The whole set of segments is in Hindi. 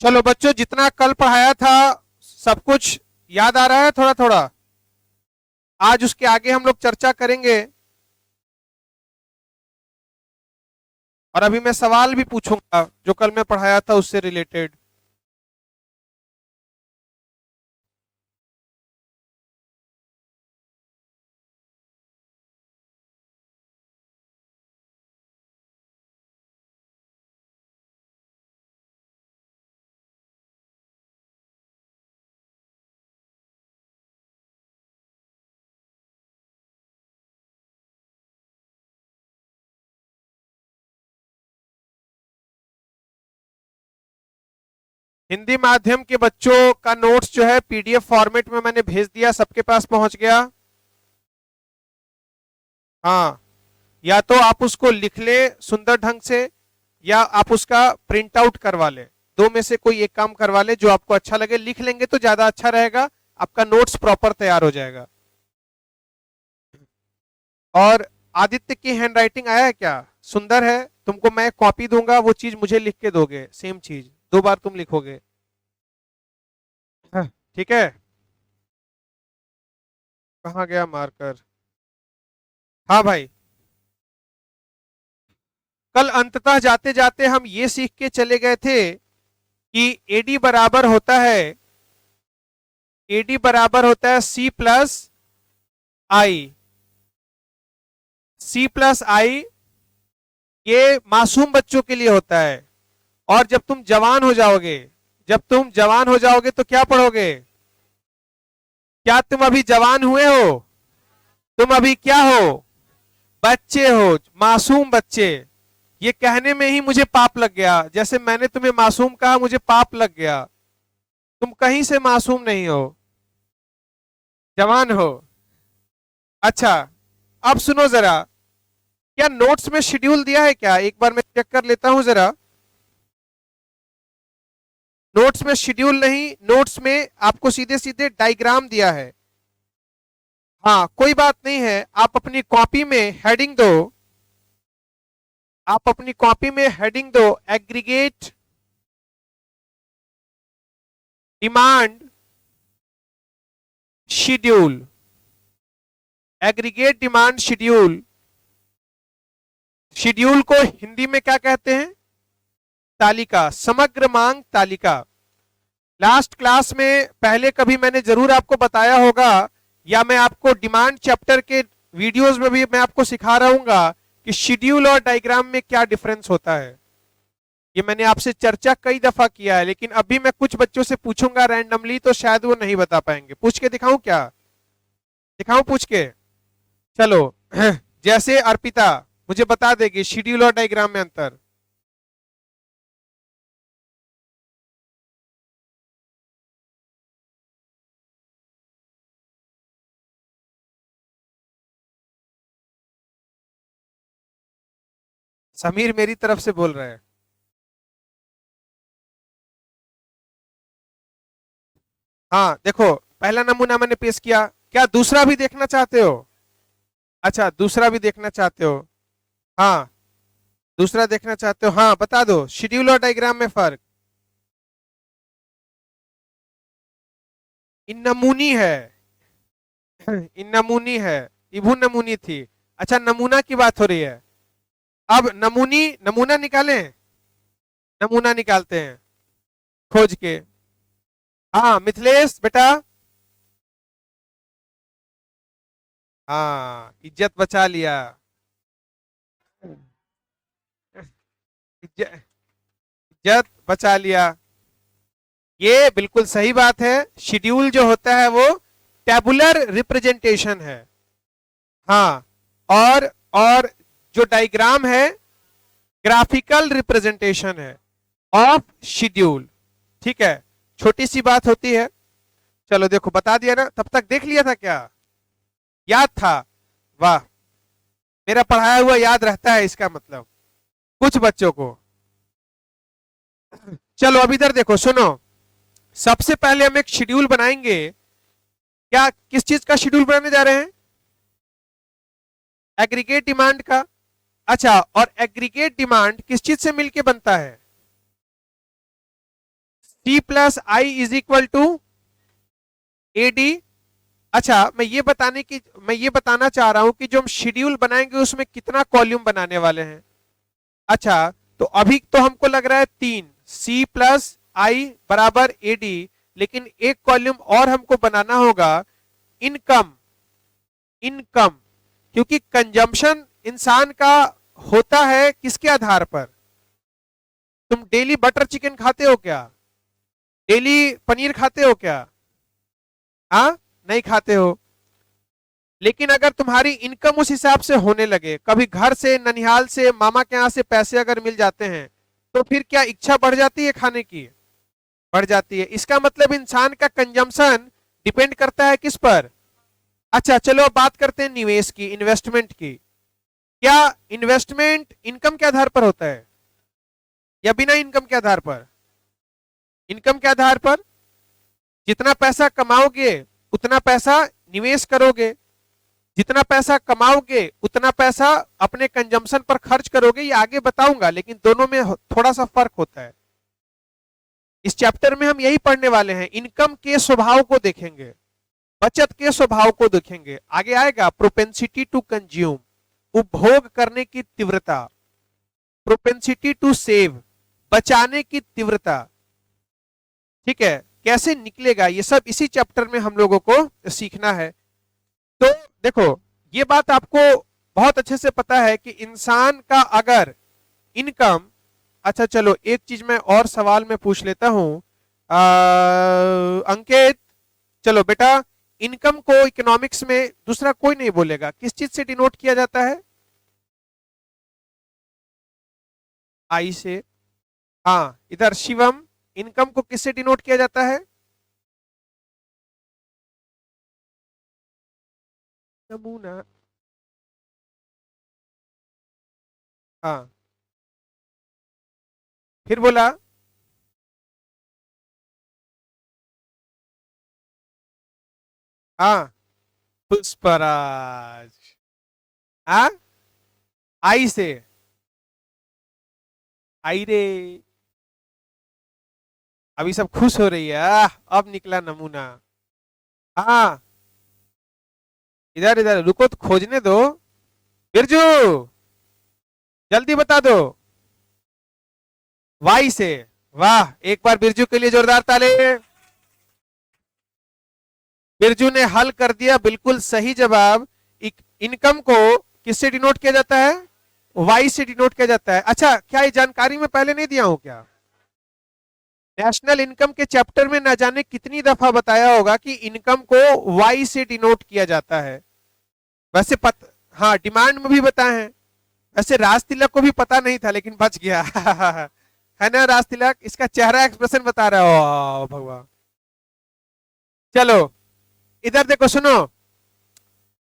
चलो बच्चों, जितना कल पढ़ाया था सब कुछ याद आ रहा है थोड़ा थोड़ा? आज उसके आगे हम लोग चर्चा करेंगे। और अभी मैं सवाल भी पूछूंगा जो कल मैं पढ़ाया था उससे रिलेटेड। हिंदी माध्यम के बच्चों का नोट्स जो है पीडीएफ फॉर्मेट में मैंने भेज दिया, सबके पास पहुंच गया? हाँ, या तो आप उसको लिख ले सुंदर ढंग से, या आप उसका प्रिंट आउट करवा ले। दो में से कोई एक काम करवा ले, जो आपको अच्छा लगे। लिख लेंगे तो ज्यादा अच्छा रहेगा, आपका नोट्स प्रॉपर तैयार हो जाएगा। और आदित्य की हैंडराइटिंग आया है क्या? सुंदर है। तुमको मैं कॉपी दूंगा, वो चीज मुझे लिख के दोगे, सेम चीज दो बार तुम लिखोगे। हाँ, ठीक है। कहाँ गया मार्कर? हाँ भाई, कल अंततः जाते जाते हम ये सीख के चले गए थे कि एडी बराबर होता है, सी प्लस आई। सी प्लस आई ये मासूम बच्चों के लिए होता है। और जब तुम जवान हो जाओगे तो क्या पढ़ोगे? क्या तुम अभी जवान हुए हो? तुम अभी क्या हो? बच्चे हो, मासूम बच्चे। ये कहने में ही मुझे पाप लग गया, जैसे मैंने तुम्हें मासूम कहा मुझे पाप लग गया। तुम कहीं से मासूम नहीं हो, जवान हो। अच्छा, अब सुनो जरा, क्या नोट्स में शेड्यूल दिया है क्या? एक बार मैं चेक कर लेता हूं जरा। नोट्स में शेड्यूल नहीं, नोट्स में आपको सीधे सीधे डायग्राम दिया है। हाँ, कोई बात नहीं है, आप अपनी कॉपी में हेडिंग दो। आप अपनी कॉपी में हेडिंग दो, aggregate demand schedule. Aggregate demand schedule. Schedule को हिंदी में क्या कहते हैं? तालिका, समग्र मांग तालिका। लास्ट क्लास में पहले कभी मैंने जरूर आपको बताया होगा, या मैं आपको डिमांड चैप्टर के वीडियोस में भी मैं आपको सिखा रहूंगा कि शेड्यूल और डायग्राम में क्या डिफरेंस होता है। ये मैंने आपसे चर्चा कई दफा किया है, लेकिन अभी मैं कुछ बच्चों से पूछूंगा रैंडमली, तो शायद वो नहीं बता पाएंगे। पूछ के दिखाऊं क्या? दिखाऊं पूछ के? चलो जैसे अर्पिता मुझे बता देगी शेड्यूल और डायग्राम में अंतर। समीर मेरी तरफ से बोल रहे हैं। हाँ देखो, पहला नमूना मैंने पेश किया, क्या दूसरा भी देखना चाहते हो? अच्छा, दूसरा भी देखना चाहते हो? हाँ, दूसरा देखना चाहते हो? हाँ बता दो, शेड्यूल और डायग्राम में फर्क। इन नमूनी है। इन नमूनी है, इभू नमूनी थी। अच्छा, नमूना की बात हो रही है। अब नमूना निकालें। नमूना निकालते हैं खोज के। हाँ मिथिलेश बेटा। हाँ, इज्जत बचा लिया। इज्जत बचा लिया। ये बिल्कुल सही बात है। शेड्यूल जो होता है वो टेबुलर रिप्रेजेंटेशन है। हाँ, और जो डायग्राम है ग्राफिकल रिप्रेजेंटेशन है ऑफ शेड्यूल। ठीक है, छोटी सी बात होती है। चलो देखो, बता दिया ना, तब तक देख लिया था क्या? याद था? वाह, मेरा पढ़ाया हुआ याद रहता है इसका मतलब कुछ बच्चों को। चलो अब इधर देखो, सुनो। सबसे पहले हम एक शेड्यूल बनाएंगे। क्या, किस चीज का शेड्यूल बनाने जा रहे हैं? एग्रीगेट डिमांड का। अच्छा, और एग्रीगेट डिमांड किस चीज से मिलके बनता है? C plus I is equal to A D. अच्छा, मैं ये बताना चाह रहा हूं कि जो हम शेड्यूल बनाएंगे उसमें कितना कॉल्यूम बनाने वाले हैं। अच्छा, तो अभी तो हमको लग रहा है 3, सी प्लस आई बराबर ए डी, लेकिन एक कॉल्यूम और हमको बनाना होगा, इनकम। इनकम, क्योंकि कंजम्पशन इंसान का होता है किसके आधार पर? तुम डेली बटर चिकन खाते हो क्या? डेली पनीर खाते हो क्या? हाँ, नहीं खाते हो। लेकिन अगर तुम्हारी इनकम उस हिसाब से होने लगे, कभी घर से, ननिहाल से, मामा के यहां से पैसे अगर मिल जाते हैं, तो फिर क्या इच्छा बढ़ जाती है खाने की? बढ़ जाती है। इसका मतलब इंसान का कंजम्पशन डिपेंड करता है किस पर? अच्छा चलो अब बात करते हैं निवेश की, इन्वेस्टमेंट की। क्या इन्वेस्टमेंट इनकम के आधार पर होता है या बिना इनकम के आधार पर? इनकम के आधार पर। जितना पैसा कमाओगे उतना पैसा निवेश करोगे, जितना पैसा कमाओगे उतना पैसा अपने कंजम्पशन पर खर्च करोगे। ये आगे बताऊंगा, लेकिन दोनों में थोड़ा सा फर्क होता है। इस चैप्टर में हम यही पढ़ने वाले हैं, इनकम के स्वभाव को देखेंगे, बचत के स्वभाव को देखेंगे। आगे आएगा प्रोपेंसिटी टू कंज्यूम, उपभोग करने की तीव्रता, प्रोपेंसिटी टू सेव, बचाने की तीव्रता। ठीक है, कैसे निकलेगा ये सब इसी चैप्टर में हम लोगों को सीखना है। तो देखो, ये बात आपको बहुत अच्छे से पता है कि इंसान का अगर इनकम, अच्छा चलो एक चीज मैं और सवाल में पूछ लेता हूं, अंकित, चलो बेटा, इनकम को इकोनॉमिक्स में दूसरा कोई नहीं बोलेगा, किस चीज से डिनोट किया जाता है? आई से। हाँ, इधर शिवम, इनकम को किससे डिनोट किया जाता है? नमूना। हाँ, फिर बोला। हाँ, पुष्पराज। हाँ, आई से। आई रे, अभी सब खुश हो रही है, अब निकला नमूना। हाँ, इधर इधर रुको तो खोजने दो। बिरजू, जल्दी बता दो। वाई से। वाह, एक बार बिरजू के लिए जोरदार ताली। बिरजू ने हल कर दिया, बिल्कुल सही जवाब। इनकम को किससे डिनोट किया जाता है? वाई से डिनोट किया जाता है। अच्छा, क्या ये जानकारी मैं पहले नहीं दिया हूं क्या? नेशनल इनकम के चैप्टर में ना जाने कितनी दफा बताया होगा कि इनकम को वाई से डिनोट किया जाता है। वैसे हाँ, डिमांड में भी बताए हैं। वैसे राज तिलक को भी पता नहीं था, लेकिन बच गया है ना राज तिलक? इसका चेहरा एक्सप्रेशन बता रहा है, ओ भगवान। चलो इधर देखो, सुनो।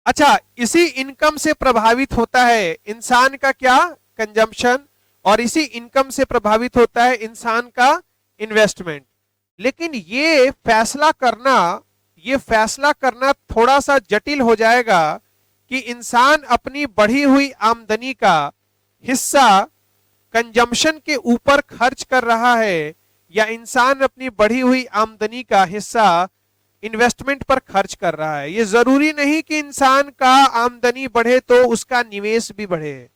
अच्छा, इसी इनकम से प्रभावित होता है इंसान का क्या? कंजम्पशन। और इसी इनकम से प्रभावित होता है इंसान का इन्वेस्टमेंट। लेकिन ये फैसला करना थोड़ा सा जटिल हो जाएगा कि इंसान अपनी बढ़ी हुई आमदनी का हिस्सा कंजम्पशन के ऊपर खर्च कर रहा है, या इंसान अपनी बढ़ी हुई आमदनी का हिस्सा इन्वेस्टमेंट पर खर्च कर रहा है। ये जरूरी नहीं कि इंसान का आमदनी बढ़े तो उसका निवेश भी बढ़े।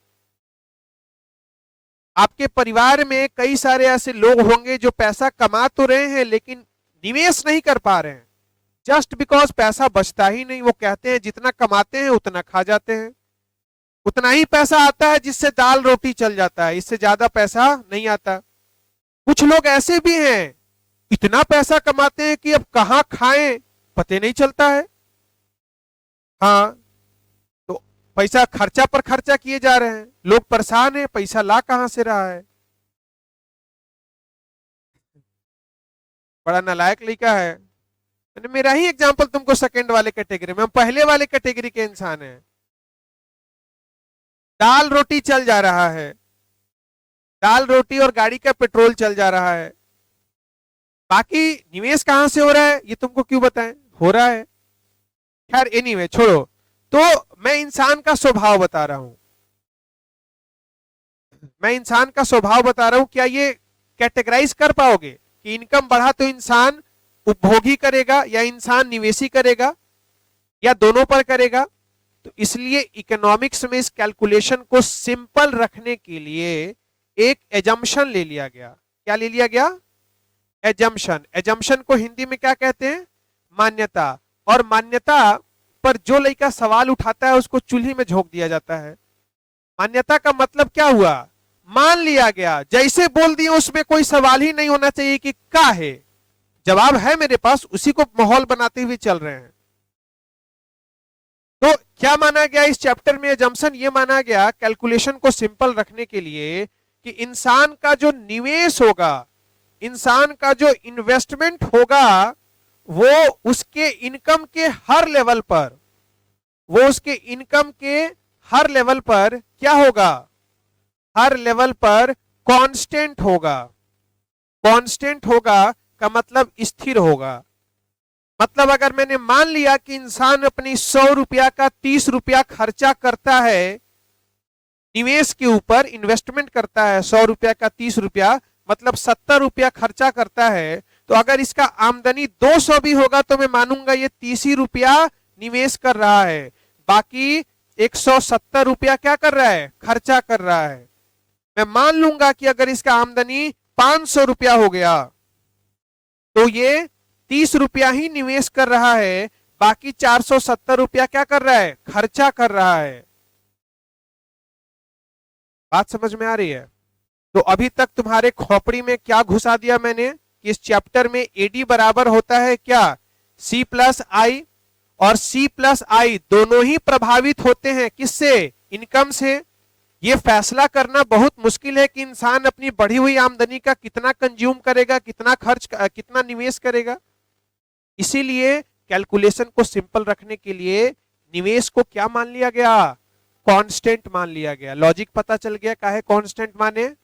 आपके परिवार में कई सारे ऐसे लोग होंगे जो पैसा कमा तो रहे हैं लेकिन निवेश नहीं कर पा रहे हैं, जस्ट बिकॉज पैसा बचता ही नहीं। वो कहते हैं जितना कमाते हैं उतना खा जाते हैं, उतना ही पैसा आता है जिससे दाल रोटी चल जाता है, इससे ज्यादा पैसा नहीं आता। कुछ लोग ऐसे भी हैं, इतना पैसा कमाते हैं कि अब कहां खाएं पते नहीं चलता है। हाँ, तो पैसा खर्चा पर खर्चा किए जा रहे हैं, लोग परेशान हैं, पैसा ला कहां से रहा है। बड़ा नालायक लड़का है। मैंने मेरा ही एग्जांपल तुमको सेकंड वाले कैटेगरी में, हम पहले वाले कैटेगरी के इंसान हैं। दाल रोटी चल जा रहा है, दाल रोटी और गाड़ी का पेट्रोल चल जा रहा है, बाकी निवेश कहां से हो रहा है ये तुमको क्यों बताएं? हो रहा है। खैर एनीवे छोड़ो। तो मैं इंसान का स्वभाव बता रहा हूं, मैं इंसान का स्वभाव बता रहा हूं, क्या ये कैटेगराइज कर पाओगे कि इनकम बढ़ा तो इंसान उपभोगी करेगा या इंसान निवेशी करेगा या दोनों पर करेगा। तो इसलिए इकोनॉमिक्स में इस कैलकुलेशन को सिंपल रखने के लिए एक एजम्पशन ले लिया गया। क्या ले लिया गया? एजम्पशन। एजम्पशन को हिंदी में क्या कहते हैं? मान्यता। और मान्यता पर जो लड़का सवाल उठाता है उसको चूल्ही में झोंक दिया जाता है। मान्यता का मतलब क्या हुआ? मान लिया गया, जैसे बोल दिए उसमें कोई सवाल ही नहीं होना चाहिए कि क्या है, जवाब है मेरे पास, उसी को माहौल बनाते हुए चल रहे हैं। तो क्या माना गया इस चैप्टर में? एजम्पशन ये माना गया कैलकुलेशन को सिंपल रखने के लिए कि इंसान का जो निवेश होगा, इंसान का जो इन्वेस्टमेंट होगा, वो उसके इनकम के हर लेवल पर, वो उसके इनकम के हर लेवल पर क्या होगा? हर लेवल पर कांस्टेंट होगा। कांस्टेंट होगा का मतलब स्थिर होगा। मतलब अगर मैंने मान लिया कि इंसान अपनी 100 रुपया का 30 रुपया खर्चा करता है, निवेश के ऊपर इन्वेस्टमेंट करता है, 100 रुपया का 30 रुपया मतलब 70 रुपया खर्चा करता है, तो अगर इसका आमदनी 200 भी होगा तो मैं मानूंगा ये 30 ही रुपया निवेश कर रहा है, बाकी 170 रुपया क्या कर रहा है? खर्चा कर रहा है। मैं मान लूंगा कि अगर इसका आमदनी 500 रुपया हो गया तो ये 30 रुपया ही निवेश कर रहा है, बाकी 470 रुपया क्या कर रहा है? खर्चा कर रहा है। बात समझ में आ रही है? तो अभी तक तुम्हारे खोपड़ी में क्या घुसा दिया मैंने कि इस चैप्टर में एडी बराबर होता है क्या? सी प्लस आई, और सी प्लस आई दोनों ही प्रभावित होते हैं किससे? इनकम से। यह फैसला करना बहुत मुश्किल है कि इंसान अपनी बढ़ी हुई आमदनी का कितना कंज्यूम करेगा, कितना खर्च, कितना निवेश करेगा। इसीलिए कैलकुलेशन को सिंपल रखने के लिए निवेश को क्या मान लिया गया? कांस्टेंट मान लिया गया। लॉजिक पता चल गया काहे कांस्टेंट माने?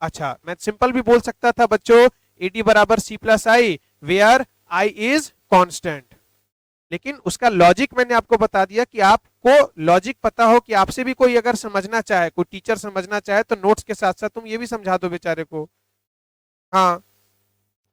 अच्छा, मैं सिंपल भी बोल सकता था बच्चों, एडी बराबर C plus I where I is constant, लेकिन उसका लॉजिक मैंने आपको बता दिया कि आपको लॉजिक पता हो कि आपसे भी कोई अगर समझना चाहे, कोई टीचर समझना चाहे तो नोट्स के साथ साथ तुम ये भी समझा दो बेचारे को। हाँ,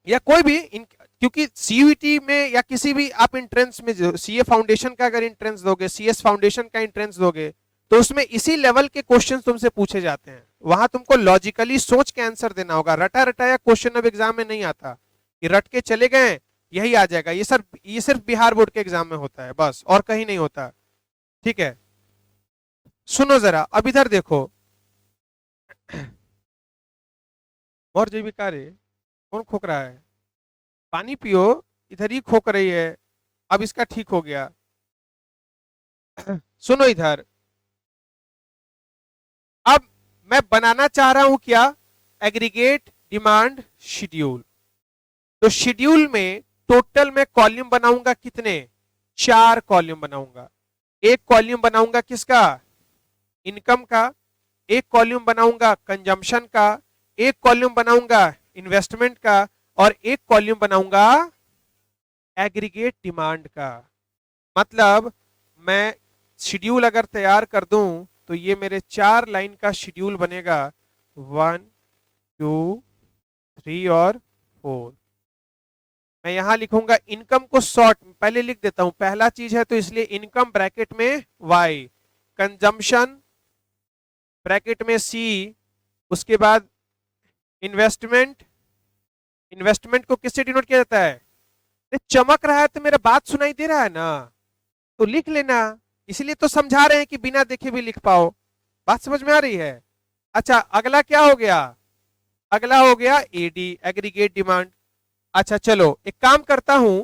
या कोई भी क्योंकि सीयूईटी में या किसी भी आप एंट्रेंस में, सीए फाउंडेशन का अगर एंट्रेंस दोगे, सीएस फाउंडेशन का एंट्रेंस दोगे, तो उसमें इसी लेवल के क्वेश्चन तुमसे पूछे जाते हैं। वहां तुमको लॉजिकली सोच के आंसर देना होगा। रटा रटाया क्वेश्चन अब एग्जाम में नहीं आता कि रट के चले गए यही आ जाएगा। ये सिर्फ बिहार बोर्ड के एग्जाम में होता है बस, और कहीं नहीं होता। ठीक है, सुनो जरा, अब इधर देखो। और जो भी कार्य कौन खोक रहा है? पानी पियो, इधर ही खोक रही है। अब इसका ठीक हो गया। सुनो इधर, अब मैं बनाना चाह रहा हूं क्या? Aggregate demand schedule. तो शेड्यूल में टोटल मैं कॉलम बनाऊंगा कितने? 4 कॉलम बनाऊंगा। एक कॉलम बनाऊंगा किसका? इनकम का। एक कॉलम बनाऊंगा कंजम्पशन का। एक कॉलम बनाऊंगा इन्वेस्टमेंट का। और एक कॉलम बनाऊंगा एग्रीगेट डिमांड का। मतलब मैं शेड्यूल अगर तैयार कर दूं तो ये मेरे 4 लाइन का शेड्यूल बनेगा, 1 2 3 और 4। मैं यहां लिखूंगा इनकम को शॉर्ट पहले लिख देता हूं, पहला चीज है तो इसलिए इनकम ब्रैकेट में वाई, कंजम्पशन ब्रैकेट में सी, उसके बाद इन्वेस्टमेंट, इन्वेस्टमेंट को किससे डिनोट किया जाता है? चमक रहा है तो मेरा बात सुनाई दे रहा है ना, तो लिख लेना। इसलिए तो समझा रहे हैं कि बिना देखे भी लिख पाओ। बात समझ में आ रही है? अच्छा, अगला क्या हो गया? अगला हो गया एडी, एग्रीगेट डिमांड। अच्छा चलो एक काम करता हूं,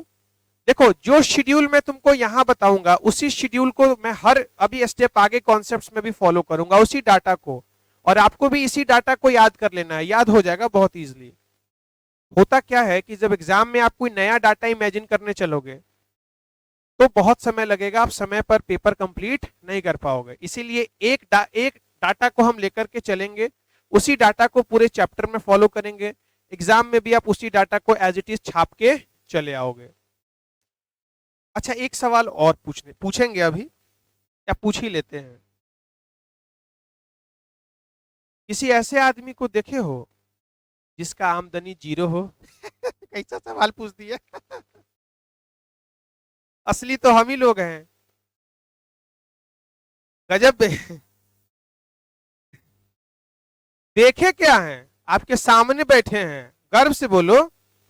देखो जो शेड्यूल मैं तुमको यहां बताऊंगा उसी शेड्यूल को मैं हर अभी स्टेप आगे कॉन्सेप्ट्स में भी फॉलो करूंगा, उसी डाटा को। और आपको भी इसी डाटा को याद कर लेना है, याद हो जाएगा बहुत इजीली। होता क्या है कि जब एग्जाम में आप कोई नया डाटा इमेजिन करने चलोगे तो बहुत समय लगेगा, आप समय पर पेपर कंप्लीट नहीं कर पाओगे। इसीलिए एक डाटा को हम लेकर के चलेंगे, उसी डाटा को पूरे चैप्टर में फॉलो करेंगे। एग्जाम में भी आप उसी डाटा को एज इट इज छाप के चले आओगे। अच्छा, एक सवाल और पूछेंगे अभी, या पूछ ही लेते हैं। किसी ऐसे आदमी को देखे हो जिसका आमदनी जीरो हो। कैसा सवाल पूछ दिया। असली तो हम ही लोग हैं। गजब देखे क्या है, आपके सामने बैठे हैं, गर्व से बोलो।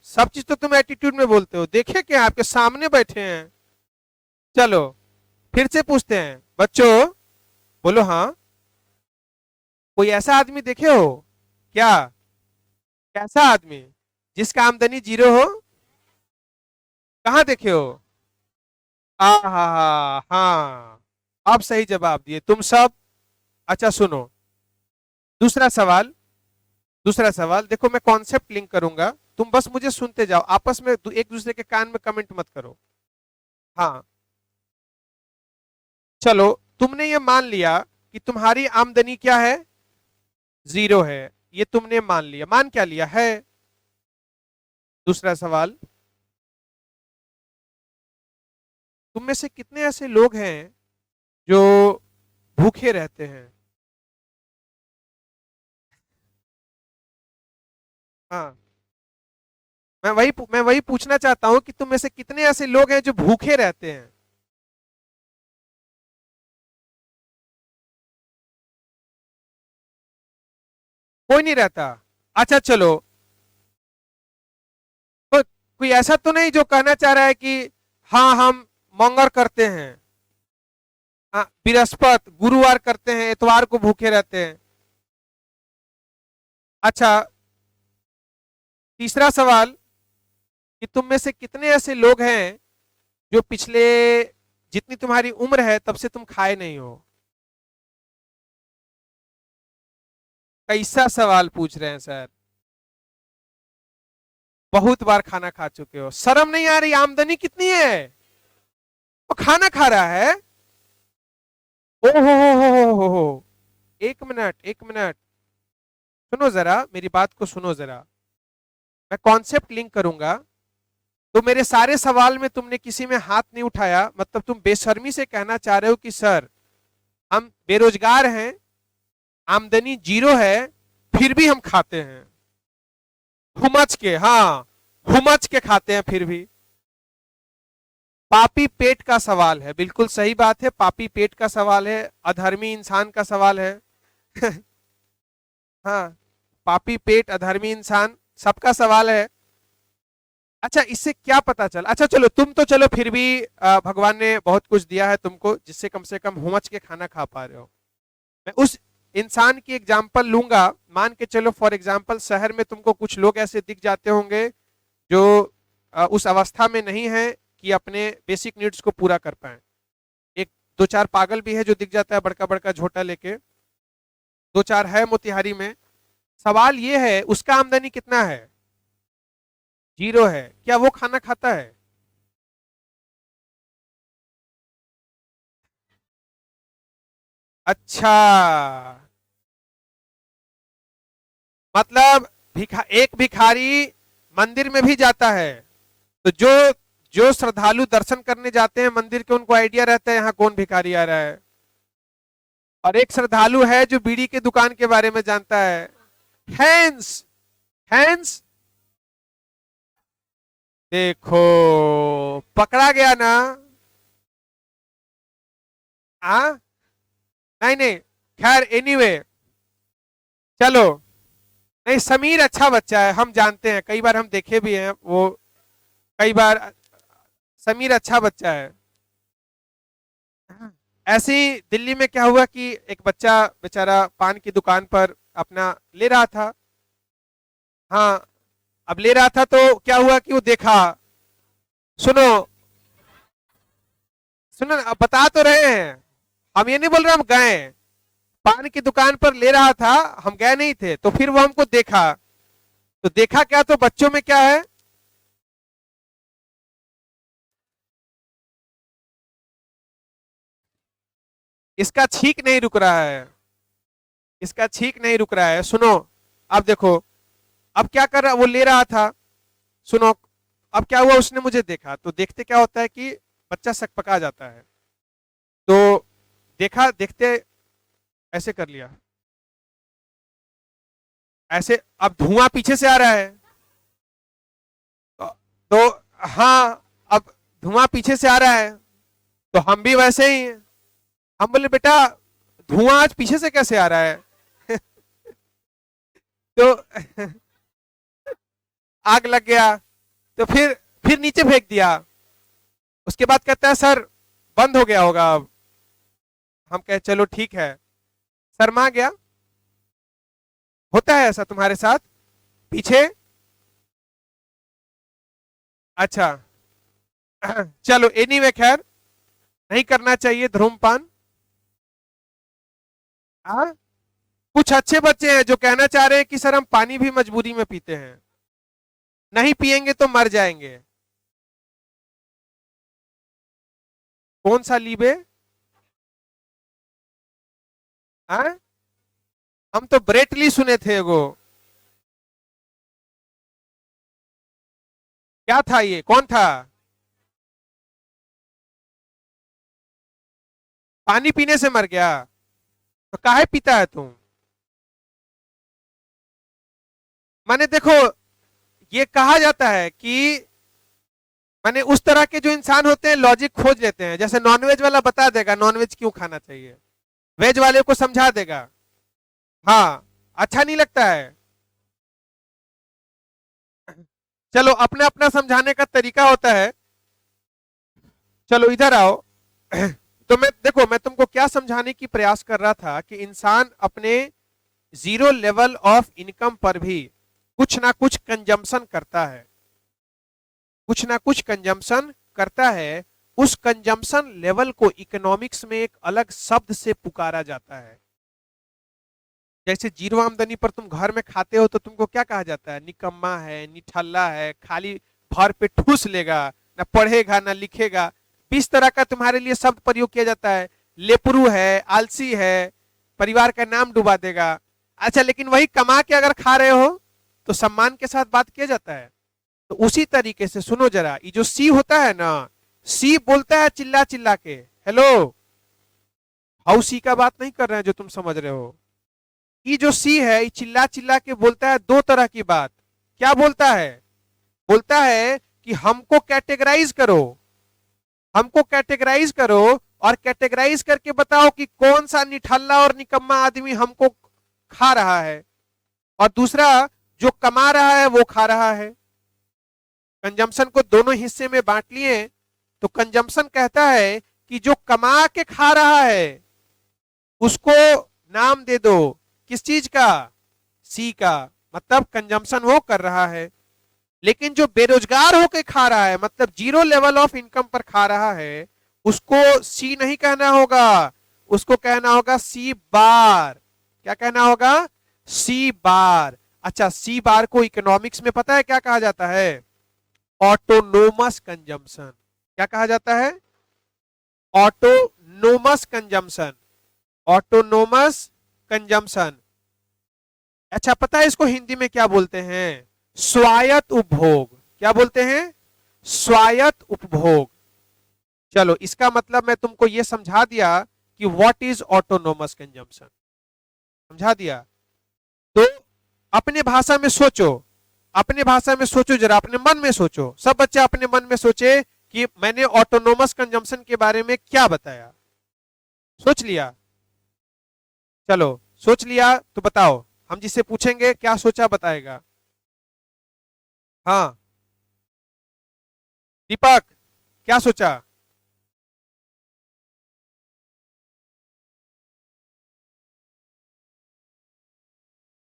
सब चीज तो तुम एटीट्यूड में बोलते हो, देखे क्या आपके सामने बैठे हैं। चलो फिर से पूछते हैं बच्चों, बोलो हाँ। कोई ऐसा आदमी देखे हो क्या? कैसा आदमी? जिसका आमदनी जीरो हो। कहाँ देखे हो? हाँ हाँ, अब सही जवाब दिए तुम सब। अच्छा सुनो, दूसरा सवाल। दूसरा सवाल देखो, मैं कॉन्सेप्ट लिंक करूंगा, तुम बस मुझे सुनते जाओ, आपस में एक दूसरे के कान में कमेंट मत करो। हाँ, चलो, तुमने ये मान लिया कि तुम्हारी आमदनी क्या है? जीरो है। ये तुमने मान लिया, मान क्या लिया है? दूसरा सवाल, तुम में से कितने ऐसे लोग हैं जो भूखे रहते हैं? हाँ, मैं वही पूछना चाहता हूं कि तुम में से कितने ऐसे लोग हैं जो भूखे रहते हैं? कोई नहीं रहता। अच्छा चलो, कोई ऐसा तो नहीं जो कहना चाह रहा है कि हाँ हम मंगर करते हैं, हाँ बृहस्पति गुरुवार करते हैं, इतवार को भूखे रहते हैं। अच्छा, तीसरा सवाल, कि तुम में से कितने ऐसे लोग हैं जो पिछले जितनी तुम्हारी उम्र है तब से तुम खाए नहीं हो? कैसा सवाल पूछ रहे हैं सर। बहुत बार खाना खा चुके हो, शर्म नहीं आ रही? आमदनी कितनी है, वो खाना खा रहा है। ओ हो। एक मिनट, एक मिनट, सुनो जरा, मेरी बात को सुनो जरा। मैं कॉन्सेप्ट लिंक करूंगा। तो मेरे सारे सवाल में तुमने किसी में हाथ नहीं उठाया, मतलब तुम बेशर्मी से कहना चाह रहे हो कि सर हम बेरोजगार हैं, आमदनी जीरो है, फिर भी हम खाते हैं। हुमच के, हाँ, हुमच के खाते हैं फिर भी। पापी पेट का सवाल है, बिल्कुल सही बात है, पापी पेट का सवाल है, अधर्मी इंसान का सवाल है। हाँ, पापी पेट, अधर्मी इंसान, सबका सवाल है। अच्छा, इससे क्या पता चल, अच्छा चलो, तुम तो चलो फिर भी भगवान ने बहुत कुछ दिया है तुमको, जिससे कम से कम हुमच के खाना खा पा रहे हो। मैं उस इंसान की एग्जाम्पल लूंगा। मान के चलो फॉर एग्जाम्पल, शहर में तुमको कुछ लोग ऐसे दिख जाते होंगे जो उस अवस्था में नहीं है कि अपने बेसिक नीड्स को पूरा कर पाए। एक दो चार पागल भी है जो दिख जाता है बड़का बड़का झोटा लेके, दो चार है मोतिहारी में। सवाल ये है, उसका आमदनी कितना है? जीरो है। क्या वो खाना खाता है? अच्छा, मतलब एक भिखारी मंदिर में भी जाता है, तो जो जो श्रद्धालु दर्शन करने जाते हैं मंदिर के, उनको आइडिया रहता है यहाँ कौन भिखारी आ रहा है। और एक श्रद्धालु है जो बीड़ी के दुकान के बारे में जानता है। हैंस, हैंस, देखो, पकड़ा गया ना। आ नहीं नहीं, खैर एनीवे, चलो। नहीं, समीर अच्छा बच्चा है, हम जानते हैं, कई बार हम देखे भी हैं वो, कई बार। समीर अच्छा बच्चा है। ऐसे ही दिल्ली में क्या हुआ कि एक बच्चा बेचारा पान की दुकान पर अपना ले रहा था। हाँ, अब ले रहा था तो क्या हुआ कि वो देखा, सुनो, सुनो ना, अब बता तो रहे हैं, हम ये नहीं बोल रहे हम गए। पान की दुकान पर ले रहा था, हम गए नहीं थे, तो फिर वो हमको देखा। तो देखा क्या, तो बच्चों में क्या है, इसका छींक नहीं रुक रहा है, इसका छींक नहीं रुक रहा है, सुनो। अब देखो, अब क्या कर रहा, वो ले रहा था, सुनो। अब क्या हुआ, उसने मुझे देखा, तो देखते क्या होता है कि बच्चा सकपका जाता है। तो देखा, देखते ऐसे कर लिया, ऐसे अब धुआं पीछे से आ रहा है, तो हाँ, अब धुआं पीछे से आ रहा है, तो हम भी वैसे ही हैं। हम बोले बेटा धुआं आज पीछे से कैसे आ रहा है? तो आग लग गया, तो फिर नीचे फेंक दिया। उसके बाद कहता है सर बंद हो गया होगा अब। हम कहे चलो ठीक है, शर्मा गया। होता है ऐसा तुम्हारे साथ पीछे? अच्छा। चलो एनीवे खैर, नहीं करना चाहिए धूम्रपान। हाँ, कुछ अच्छे बच्चे हैं जो कहना चाह रहे हैं कि सर हम पानी भी मजबूरी में पीते हैं, नहीं पिएंगे तो मर जाएंगे। कौन सा लीबे? हाँ, हम तो ब्रेटली सुने थे वो। क्या था ये, कौन था? पानी पीने से मर गया? तो काहे पीता है तुम? माने देखो, ये कहा जाता है कि माने उस तरह के जो इंसान होते हैं लॉजिक खोज लेते हैं। जैसे नॉनवेज वाला बता देगा नॉनवेज क्यों खाना चाहिए, वेज वाले को समझा देगा। हाँ, अच्छा नहीं लगता है। चलो अपना अपना समझाने का तरीका होता है। चलो इधर आओ। तो मैं देखो, मैं तुमको क्या समझाने की प्रयास कर रहा था कि इंसान अपने जीरो लेवल ऑफ इनकम पर भी कुछ ना कुछ कंजम्पशन करता है, कुछ ना कुछ कंजम्पशन करता है। उस कंजम्पशन लेवल को इकोनॉमिक्स में एक अलग शब्द से पुकारा जाता है। जैसे जीरो आमदनी पर तुम घर में खाते हो तो तुमको क्या कहा जाता है? निकम्मा है, निठल्ला है, खाली भर पे ठूस लेगा, ना पढ़ेगा ना लिखेगा। 20 तरह का तुम्हारे लिए शब्द प्रयोग किया जाता है। लेपरू है, आलसी है, परिवार का नाम डुबा देगा। अच्छा, लेकिन वही कमा के अगर खा रहे हो तो सम्मान के साथ बात किया जाता है। तो उसी तरीके से सुनो जरा, ये जो सी होता है ना, सी बोलता है चिल्ला चिल्ला के, हेलो। हाउ सी का बात नहीं कर रहे हैं जो तुम समझ रहे हो। ये जो सी है ये चिल्ला चिल्ला के बोलता है दो तरह की बात। क्या बोलता है? बोलता है कि हमको कैटेगराइज करो, हमको कैटेगराइज करो, और कैटेगराइज करके बताओ कि कौन सा निठल्ला और निकम्मा आदमी हमको खा रहा है, और दूसरा जो कमा रहा है वो खा रहा है। कंजम्पशन को दोनों हिस्से में बांट लिए। तो कंजम्पशन कहता है कि जो कमा के खा रहा है उसको नाम दे दो, किस चीज का? सी का, मतलब कंजम्पशन वो कर रहा है। लेकिन जो बेरोजगार होकर खा रहा है, मतलब जीरो लेवल ऑफ इनकम पर खा रहा है, उसको सी नहीं कहना होगा, उसको कहना होगा सी बार। क्या कहना होगा? सी बार। अच्छा, सी बार को इकोनॉमिक्स में पता है क्या कहा जाता है? Autonomous consumption. क्या कहा जाता है? Autonomous consumption. Autonomous consumption. अच्छा, पता है इसको हिंदी में क्या बोलते हैं? स्वायत्त उपभोग। क्या बोलते हैं? स्वायत्त उपभोग। चलो इसका मतलब मैं तुमको यह समझा दिया कि व्हाट इज ऑटोनोमस कंजम्पशन, समझा दिया। तो अपने भाषा में सोचो, अपने भाषा में सोचो जरा, अपने मन में सोचो, सब बच्चे अपने मन में सोचे कि मैंने ऑटोनोमस कंजम्पशन के बारे में क्या बताया। सोच लिया? चलो सोच लिया तो बताओ, हम जिससे पूछेंगे क्या सोचा बताएगा। हाँ, दीपक क्या सोचा?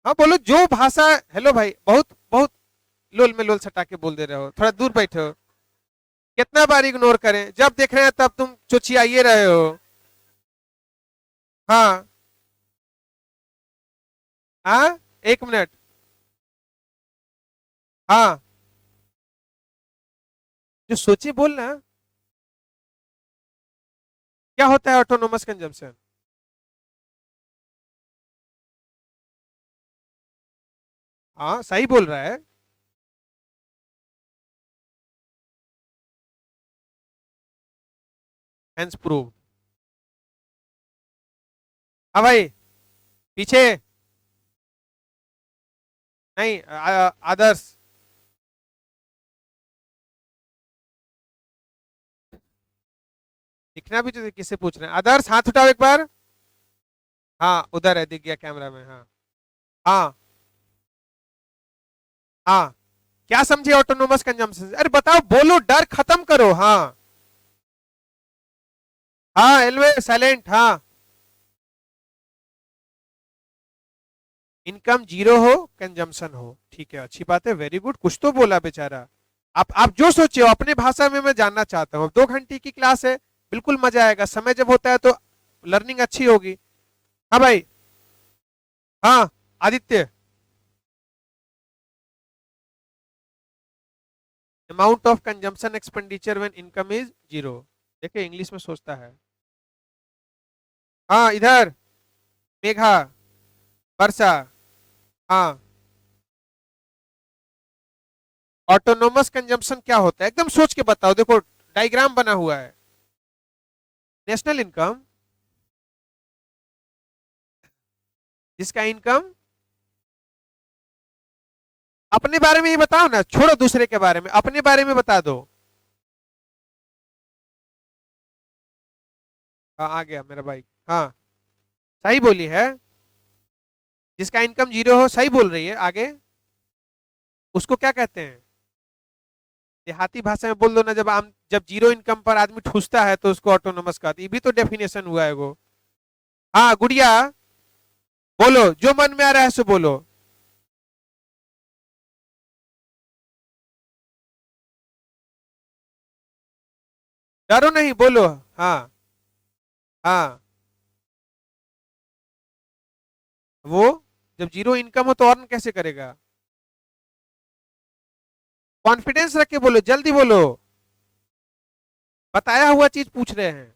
हाँ बोलो जो भाषा। हेलो भाई, बहुत बहुत लोल में लोल सटा के बोल दे रहे हो, थोड़ा दूर बैठो। कितना बार इग्नोर करें, जब देख रहे हैं तब तुम चुचियाइए रहे हो। हाँ। हाँ, एक मिनट। हाँ, जो सोचे बोलना। क्या होता है ऑटोनोमस कंजम्पशन? हाँ सही बोल रहा है। Hence prove. हाँ भाई, पीछे। नहीं, अदर्स। दिखना भी तो किससे पूछ रहे हैं? अदर्स, हाथ उठाओ एक बार। हाँ उधर है, दिख गया कैमरा में। हाँ हाँ हाँ। क्या समझे ऑटोनोमस कंजम्पशन? अरे बताओ, बोलो, डर खत्म करो। हाँ हाँ, एलवे साइलेंट। हाँ, इनकम जीरो हो, कंजम्पशन हो, ठीक है, अच्छी बात है, वेरी गुड, कुछ तो बोला बेचारा। आप जो सोचे हो अपने भाषा में मैं जानना चाहता हूँ। 2 घंटे की क्लास है, बिल्कुल मजा आएगा, समय जब होता है तो लर्निंग अच्छी होगी। हाँ भाई। हाँ Aditya. Amount of consumption expenditure when income is zero. देखिए इंग्लिश में सोचता है। हाँ इधर, मेघा, वर्षा। हाँ, ऑटोनोमस कंजम्पशन क्या होता है, एकदम सोच के बताओ, देखो डायग्राम बना हुआ है। नेशनल इनकम, जिसका इनकम, अपने बारे में ही बताओ ना, छोड़ो दूसरे के बारे में, अपने बारे में बता दो। हाँ आ गया मेरा भाई। हाँ सही बोली है, जिसका इनकम जीरो हो, सही बोल रही है, आगे। उसको क्या कहते हैं? देहाती भाषा में बोल दो ना, जब जीरो इनकम पर आदमी ठूसता है तो उसको ऑटोनोमस कहते हैं, ये भी तो डेफिनेशन हुआ है वो। हाँ गुड़िया, बोलो जो मन में आ रहा है सो बोलो। डरो नहीं, बोलो। हाँ हाँ। वो जब जीरो इनकम हो तो अर्न कैसे करेगा? कॉन्फिडेंस रख के बोलो, जल्दी बोलो, बताया हुआ चीज पूछ रहे हैं।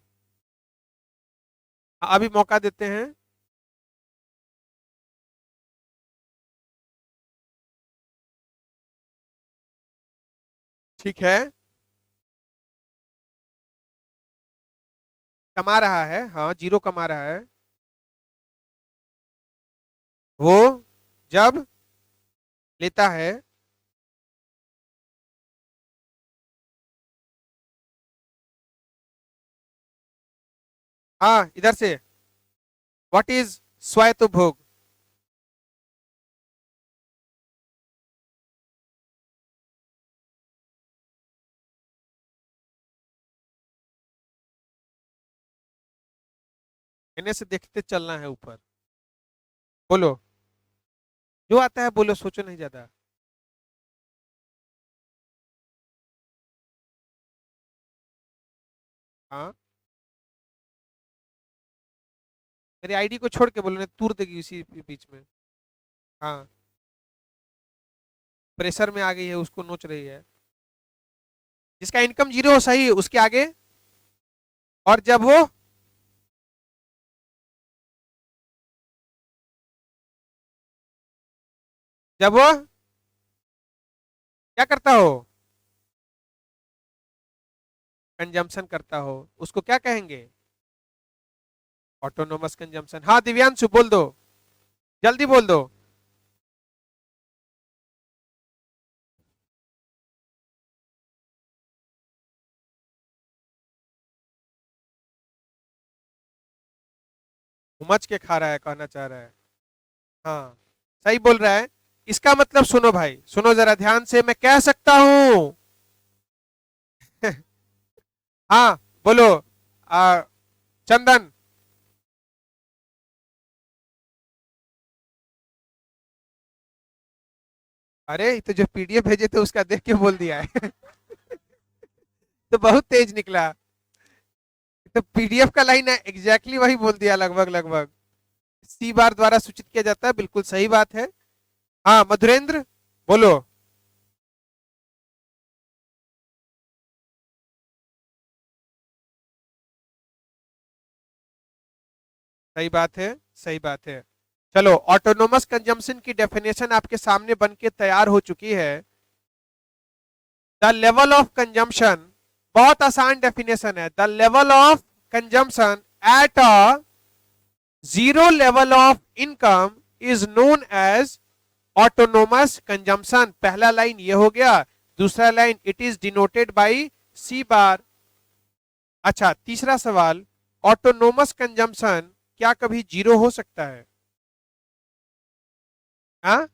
हाँ, अभी मौका देते हैं। ठीक है, कमा रहा है, हाँ जीरो कमा रहा है। वो जब लेता है, हाँ इधर से, व्हाट इज स्वायत्तभोग? इन्हें से देखते चलना है ऊपर। बोलो, जो आता है बोलो, सोचो नहीं ज्यादा। हाँ, मेरी आईडी को छोड़ के बोलो, नहीं तूर देगी इसी बीच में। हाँ, प्रेशर में आ गई है, उसको नोच रही है। जिसका इनकम जीरो हो, सही, उसके आगे। और जब वो क्या करता हो? कंजम्पशन करता हो, उसको क्या कहेंगे? Autonomous consumption. हाँ दिव्यांशु बोल दो, जल्दी बोल दो। उमच के खा रहा है, कहना चाह रहा है। हाँ सही बोल रहा है। इसका मतलब सुनो भाई, सुनो जरा ध्यान से, मैं कह सकता हूं। हाँ बोलो। आ, चंदन। अरे ये तो जो पीडीएफ भेजे थे उसका देख के बोल दिया है। तो बहुत तेज निकला। तो पीडीएफ का लाइन है, एग्जैक्टली वही बोल दिया, लगभग लगभग। सी बार द्वारा सूचित किया जाता है, बिल्कुल सही बात है। हाँ मधुरेंद्र, बोलो। सही बात है, सही बात है। चलो, ऑटोनोमस कंजम्पशन की डेफिनेशन आपके सामने बन के तैयार हो चुकी है। द लेवल ऑफ कंजम्पशन, बहुत आसान डेफिनेशन है, the level of consumption at a zero level of income is known as autonomous consumption, पहला लाइन ये हो गया, दूसरा लाइन it is denoted by C bar. अच्छा, तीसरा सवाल, ऑटोनोमस कंजम्पशन क्या कभी जीरो हो सकता है? हाँ,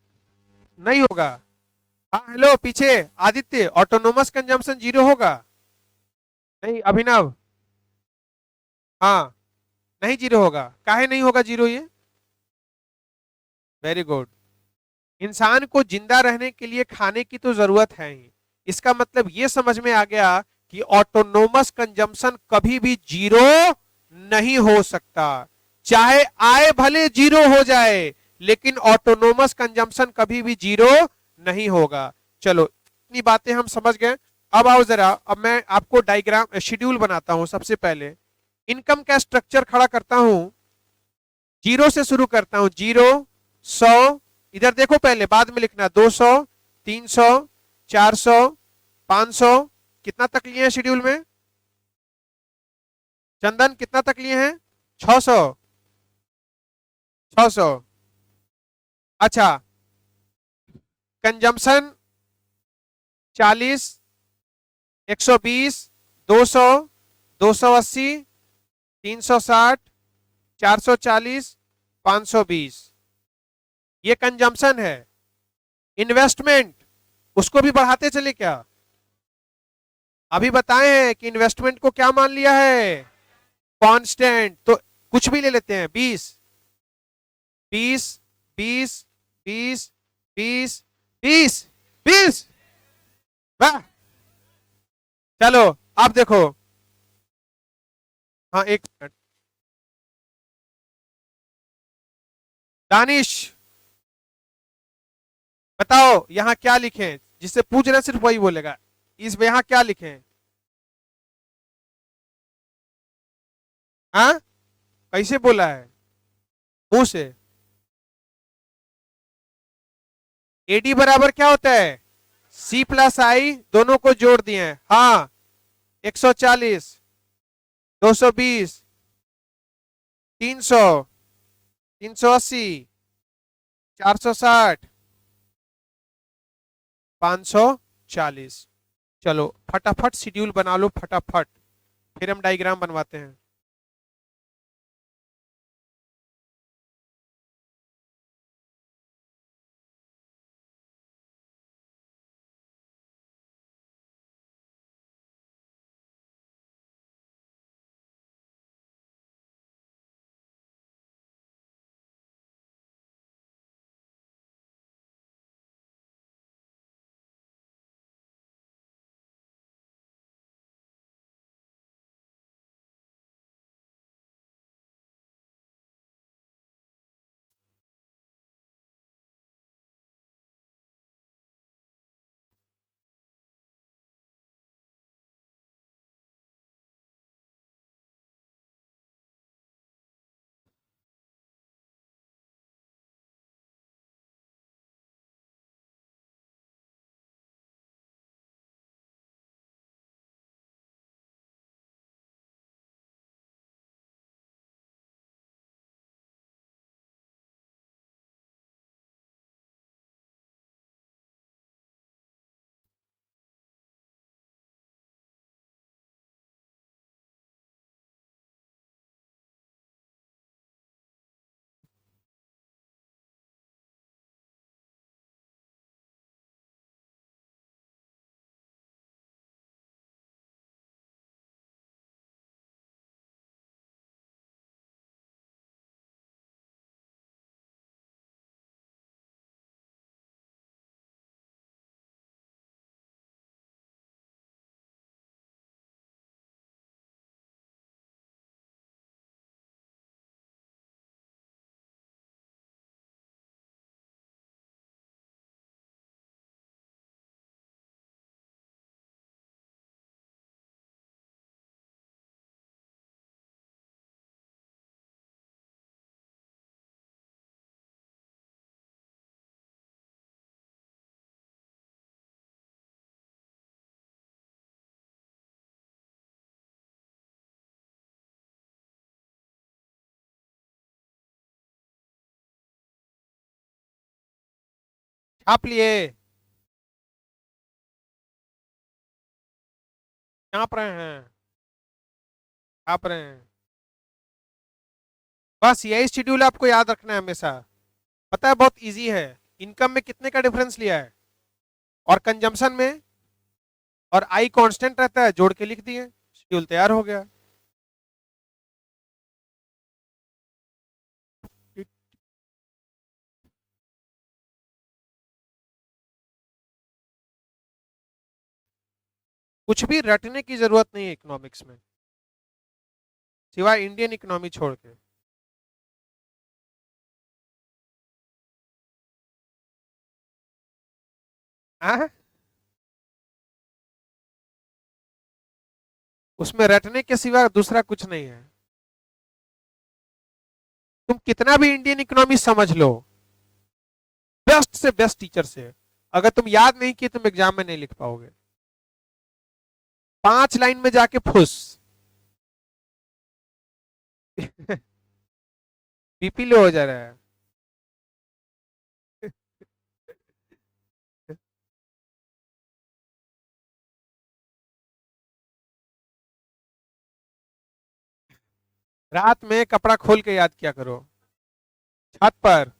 नहीं होगा। हाँ हेलो पीछे, आदित्य, ऑटोनोमस कंजम्पशन जीरो होगा? नहीं अभिनव, हाँ, नहीं जीरो होगा, काहे नहीं होगा जीरो ये? Very good. इंसान को जिंदा रहने के लिए खाने की तो जरूरत है ही, इसका मतलब ये समझ में आ गया कि ऑटोनोमस कंजम्पशन कभी भी जीरो नहीं हो सकता। चाहे आय भले जीरो हो जाए, लेकिन ऑटोनोमस कंजम्पशन कभी भी जीरो नहीं होगा। चलो, इतनी बातें हम समझ गए। अब आओ जरा, अब मैं आपको डायग्राम शेड्यूल बनाता हूं। सबसे पहले इनकम का स्ट्रक्चर खड़ा करता हूं, जीरो से शुरू करता हूं, 0, 100, इधर देखो पहले, बाद में लिखना, 200, 300, 400, 500, कितना तक लिए हैं शेड्यूल में? चंदन कितना तक लिए हैं? 600, 600। अच्छा, कंजम्पशन 40, 120, 200, 280, 360, 440, 520, ये कंजम्पशन है। इन्वेस्टमेंट, उसको भी बढ़ाते चले क्या? अभी बताए हैं कि इन्वेस्टमेंट को क्या मान लिया है? कांस्टेंट। तो कुछ भी ले लेते हैं, 20, 20, 20, 20, 20, 20, 20। वाह, चलो अब देखो। हाँ एक मिनट, दानिश बताओ यहाँ क्या लिखें? जिससे पूछ रहे हैं सिर्फ वही बोलेगा। इस यहाँ क्या लिखें? हाँ, कैसे बोला है मुंह से? एडी बराबर क्या होता है? सी प्लस आई, दोनों को जोड़ दिए हैं। हाँ, 140, 220, 300, 380, 460, 540। चलो फटाफट शेड्यूल बना लो फटाफट, फिर हम डायग्राम बनवाते हैं। छाप लिए? छाप रहे हैं? छाप रहे हैं? बस यही शेड्यूल आपको याद रखना है हमेशा। पता है बहुत इजी है। इनकम में कितने का डिफरेंस लिया है, और कंजम्पशन में, और आई कांस्टेंट रहता है, जोड़ के लिख दिए, शेड्यूल तैयार हो गया। कुछ भी रटने की जरूरत नहीं है इकोनॉमिक्स में, सिवाय इंडियन इकोनॉमी छोड़ के। हाँ? उसमें रटने के सिवा दूसरा कुछ नहीं है। तुम कितना भी इंडियन इकोनॉमी समझ लो, बेस्ट से बेस्ट टीचर से, अगर तुम याद नहीं किए तुम एग्जाम में नहीं लिख पाओगे। 5 लाइन में जाके फुस। बीपी लो हो जा रहा है। रात में कपड़ा खोल के याद किया करो, छत पर।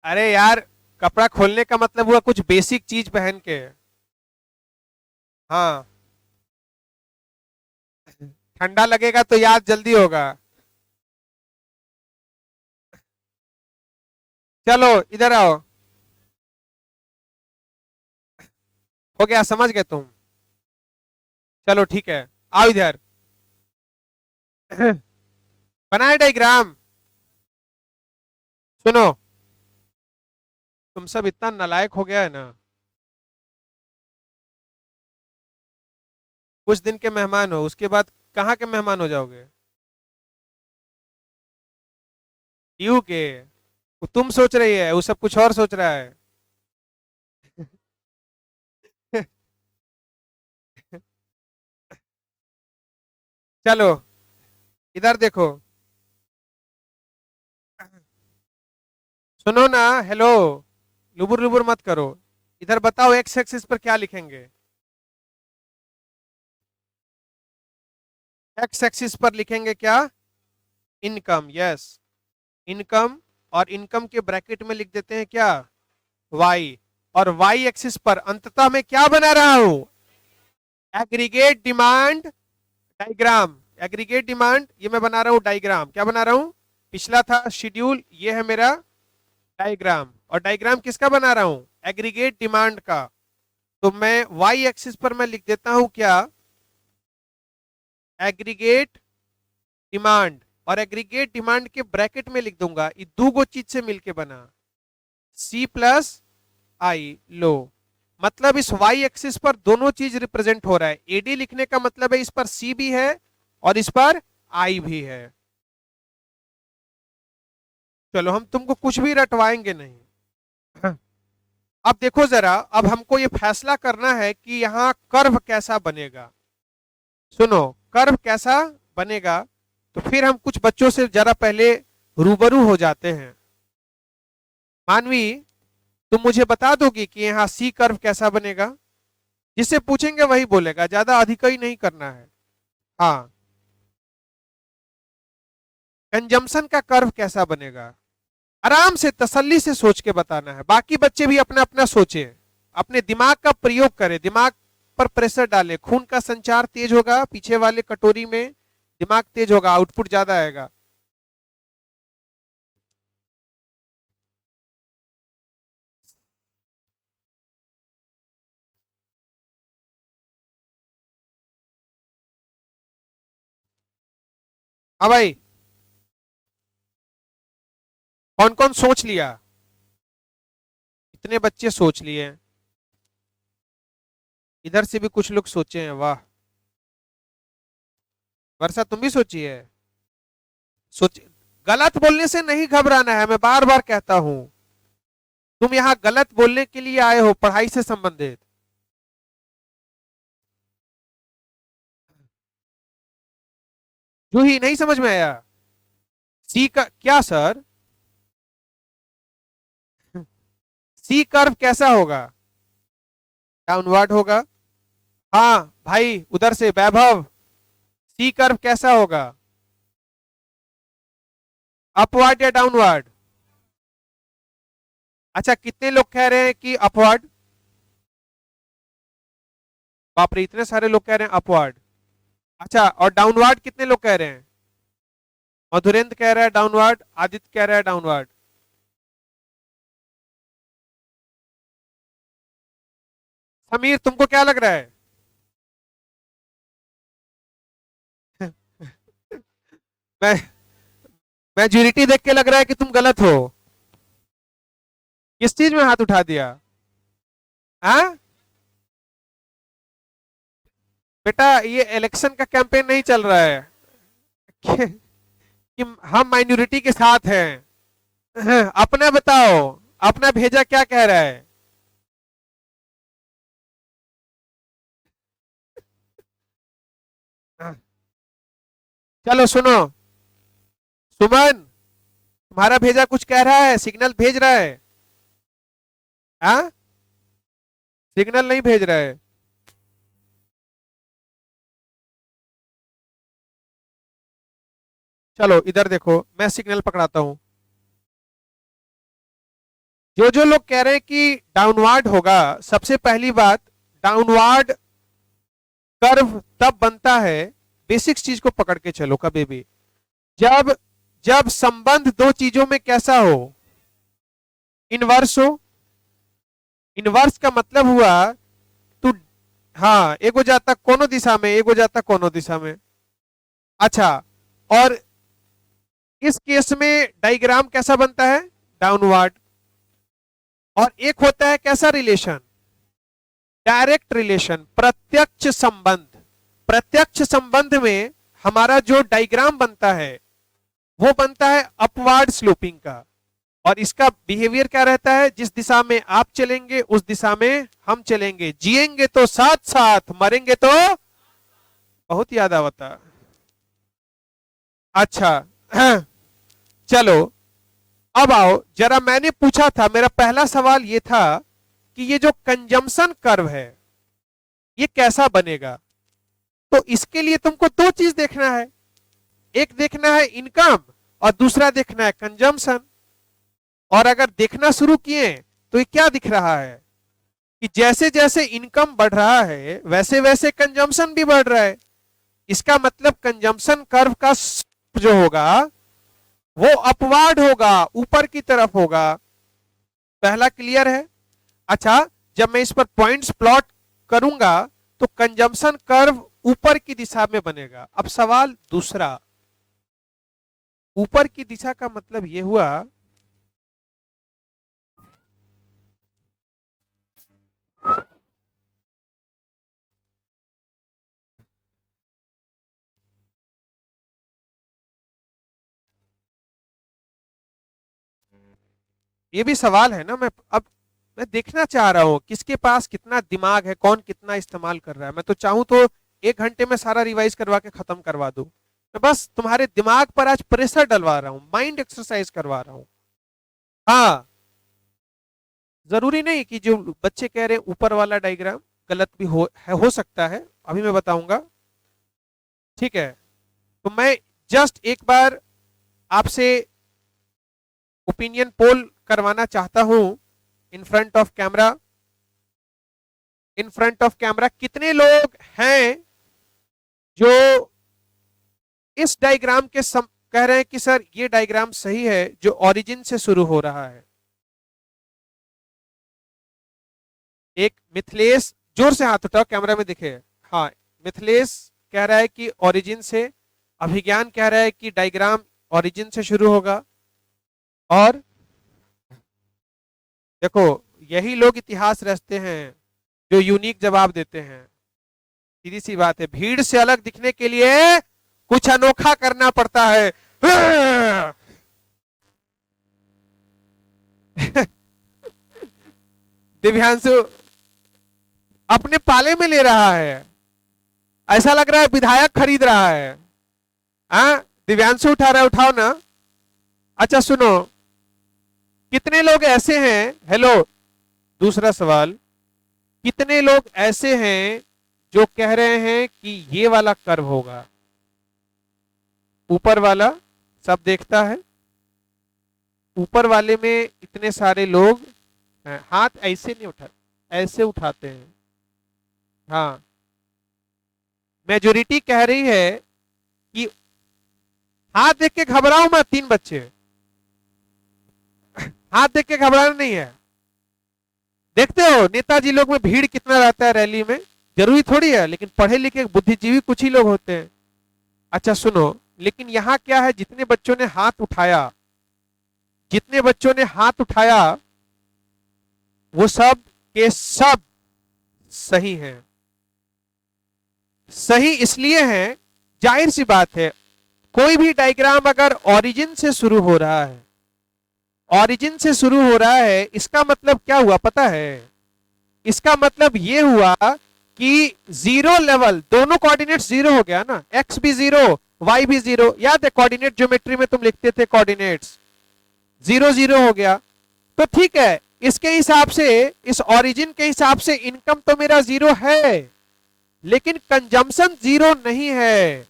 अरे यार, कपड़ा खोलने का मतलब हुआ कुछ बेसिक चीज पहन के। हाँ। ठंडा लगेगा तो याद जल्दी होगा। चलो इधर आओ। हो गया, समझ गए तुम? चलो ठीक है, आओ इधर। बनाए डायग्राम। सुनो, तुम सब इतना नालायक हो गया है ना। कुछ दिन के मेहमान हो, उसके बाद कहाँ के मेहमान हो जाओगे? यू के। वो तुम सोच रही है, वो सब कुछ और सोच रहा है। चलो इधर देखो। सुनो ना, हेलो, लुबुर लुबुर मत करो। इधर बताओ, एक्स एक्सिस पर क्या लिखेंगे? एक्स एक्सिस पर लिखेंगे क्या? Income, yes, income. और इनकम के ब्रैकेट में लिख देते हैं क्या? वाई। और वाई एक्सिस पर अंततः मैं क्या बना रहा हूं? Aggregate demand diagram. Aggregate demand, ये मैं बना रहा हूं डायग्राम। क्या बना रहा हूं? पिछला था शेड्यूल, ये है मेरा डायग्राम। और डायग्राम किसका बना रहा हूं? एग्रीगेट डिमांड का। तो मैं वाई एक्सिस पर मैं लिख देता हूं क्या? Aggregate demand. और एग्रीगेट डिमांड के ब्रैकेट में लिख दूंगा, ये दो गो चीज से मिलके बना, सी प्लस आई लो। मतलब इस वाई एक्सिस पर दोनों चीज रिप्रेजेंट हो रहा है। एडी लिखने का मतलब है इस पर सी भी है और इस पर आई भी है। चलो हम तुमको कुछ भी रटवाएंगे नहीं। हाँ। अब देखो जरा, अब हमको ये फैसला करना है कि यहाँ कर्व कैसा बनेगा। सुनो, कर्व कैसा बनेगा, तो फिर हम कुछ बच्चों से जरा पहले रूबरू हो जाते हैं। मानवी, तुम मुझे बता दोगी कि यहाँ सी कर्व कैसा बनेगा? जिससे पूछेंगे वही बोलेगा, ज्यादा अधिक ही नहीं करना है। हाँ। कंजम्पशन का कर्व कैसा बनेगा? आराम से तसल्ली से सोच के बताना है, बाकी बच्चे भी अपना अपना सोचे, अपने दिमाग का प्रयोग करें, दिमाग पर प्रेशर डाले, खून का संचार तेज होगा, पीछे वाले कटोरी में दिमाग तेज होगा, आउटपुट ज्यादा आएगा। हाँ भाई, कौन कौन सोच लिया? इतने बच्चे सोच लिए हैं। इधर से भी कुछ लोग सोचे हैं, वाह। वर्षा तुम भी सोची है? सोच। गलत बोलने से नहीं घबराना है, मैं बार बार कहता हूं। तुम यहाँ गलत बोलने के लिए आए हो, पढ़ाई से संबंधित। जो ही नहीं समझ में आया? सी का क्या सर? सी कर्व कैसा होगा? डाउनवर्ड होगा। हाँ भाई उधर से वैभव, सी कर्व कैसा होगा? अपवर्ड या डाउनवर्ड? अच्छा कितने लोग कह रहे हैं कि अपवर्ड? बाप रे, इतने सारे लोग कह रहे हैं अपवर्ड। अच्छा, और डाउनवर्ड कितने लोग कह रहे हैं? मधुरेंद्र कह रहा है डाउनवर्ड, आदित्य कह रहा है डाउनवर्ड। समीर तुमको क्या लग रहा है? मैं मेजोरिटी देख के लग रहा है कि तुम गलत हो। किस चीज में हाथ उठा दिया? हाँ बेटा, ये इलेक्शन का कैंपेन नहीं चल रहा है कि, कि हम माइनॉरिटी के साथ हैं। अपना बताओ, अपना भेजा क्या कह रहा है? चलो सुनो, सुमन तुम्हारा भेजा कुछ कह रहा है, सिग्नल भेज रहा है? हाँ सिग्नल नहीं भेज रहा है। चलो इधर देखो, मैं सिग्नल पकड़ाता हूं। जो जो लोग कह रहे हैं कि डाउनवर्ड होगा, सबसे पहली बात, डाउनवर्ड कर्व तब बनता है, बेसिक्स चीज को पकड़ के चलो कभी भी, जब जब संबंध दो चीजों में कैसा हो, इनवर्स हो। इनवर्स का मतलब हुआ तू, हाँ एक हो जाता कोनो दिशा में, एक हो जाता कोनो दिशा में। अच्छा, और इस केस में डायग्राम कैसा बनता है? डाउनवर्ड। और एक होता है कैसा रिलेशन? डायरेक्ट रिलेशन, प्रत्यक्ष संबंध। प्रत्यक्ष संबंध में हमारा जो डायग्राम बनता है वो बनता है अपवर्ड स्लोपिंग का। और इसका बिहेवियर क्या रहता है? जिस दिशा में आप चलेंगे उस दिशा में हम चलेंगे, जिएंगे तो साथ साथ, मरेंगे तो बहुत याद आवता। अच्छा चलो अब आओ जरा, मैंने पूछा था, मेरा पहला सवाल ये था कि ये जो कंजम्पशन कर्व है ये कैसा बनेगा। तो इसके लिए तुमको दो चीज देखना है, एक देखना है इनकम और दूसरा देखना है कंजम्पशन। और अगर देखना शुरू किए तो ये क्या दिख रहा है कि जैसे जैसे इनकम बढ़ रहा है वैसे वैसे कंजम्पशन भी बढ़ रहा है। इसका मतलब कंजम्पशन कर्व का जो होगा वो अपवार्ड होगा, ऊपर की तरफ होगा। पहला क्लियर है? अच्छा, जब मैं इस पर पॉइंट्स प्लॉट करूंगा तो कंजम्पशन कर्व ऊपर की दिशा में बनेगा। अब सवाल दूसरा, ऊपर की दिशा का मतलब यह हुआ, ये भी सवाल है ना। मैं देखना चाह रहा हूं किसके पास कितना दिमाग है, कौन कितना इस्तेमाल कर रहा है। मैं तो चाहूं तो 1 घंटे में सारा रिवाइज करवा के खत्म करवा दूं। मैं बस तुम्हारे दिमाग पर आज प्रेशर डलवा रहा हूं, माइंड एक्सरसाइज करवा रहा हूं। हाँ, जरूरी नहीं कि जो बच्चे कह रहे हैं ऊपर वाला डायग्राम गलत भी हो सकता है, अभी मैं बताऊंगा। ठीक है, तो मैं जस्ट एक बार आपसे ओपिनियन पोल करवाना चाहता हूं in front of camera. In front of camera कितने लोग हैं जो इस डायग्राम के कह रहे हैं कि सर ये डायग्राम सही है जो ओरिजिन से शुरू हो रहा है? एक मिथिलेश, जोर से हाथ उठाओ कैमरा में दिखे। हाँ, मिथिलेश कह रहा है कि ओरिजिन से। अभिज्ञान कह रहा है कि डायग्राम ओरिजिन से शुरू होगा। और देखो, यही लोग इतिहास रचते हैं जो यूनिक जवाब देते हैं। सीधी सी बात है, भीड़ से अलग दिखने के लिए कुछ अनोखा करना पड़ता है। दिव्यांशु अपने पाले में ले रहा है, ऐसा लग रहा है विधायक खरीद रहा है। हाँ दिव्यांशु उठा रहा है, उठाओ ना। अच्छा सुनो, कितने लोग ऐसे हैं, हेलो, दूसरा सवाल, कितने लोग ऐसे हैं जो कह रहे हैं कि ये वाला कर्व होगा? ऊपर वाला सब देखता है, ऊपर वाले में इतने सारे लोग हैं। हाथ ऐसे नहीं उठाते, ऐसे उठाते हैं। हाँ, मेजोरिटी कह रही है कि हाथ देख के घबराओ मत, 3 बच्चे, हाथ देख के घबराना नहीं है। देखते हो नेताजी लोग में भीड़ कितना रहता है रैली में, जरूरी थोड़ी है, लेकिन पढ़े लिखे बुद्धिजीवी कुछ ही लोग होते हैं। अच्छा सुनो, लेकिन यहां क्या है, जितने बच्चों ने हाथ उठाया, जितने बच्चों ने हाथ उठाया वो सब के सब सही हैं। सही इसलिए हैं, जाहिर सी बात है, कोई भी डायग्राम अगर ओरिजिन से शुरू हो रहा है, ओरिजिन से शुरू हो रहा है, इसका मतलब क्या हुआ पता है? इसका मतलब ये हुआ कि जीरो लेवल, दोनों कोऑर्डिनेट जीरो हो गया ना, एक्स भी जीरो, वाई भी जीरो। याद है कोऑर्डिनेट ज्योमेट्री में तुम लिखते थे कोऑर्डिनेट्स, जीरो जीरो हो गया। तो ठीक है, इसके हिसाब से, इस ओरिजिन के हिसाब से इनकम तो मेरा जीरो है, लेकिन कंजम्पशन जीरो नहीं है।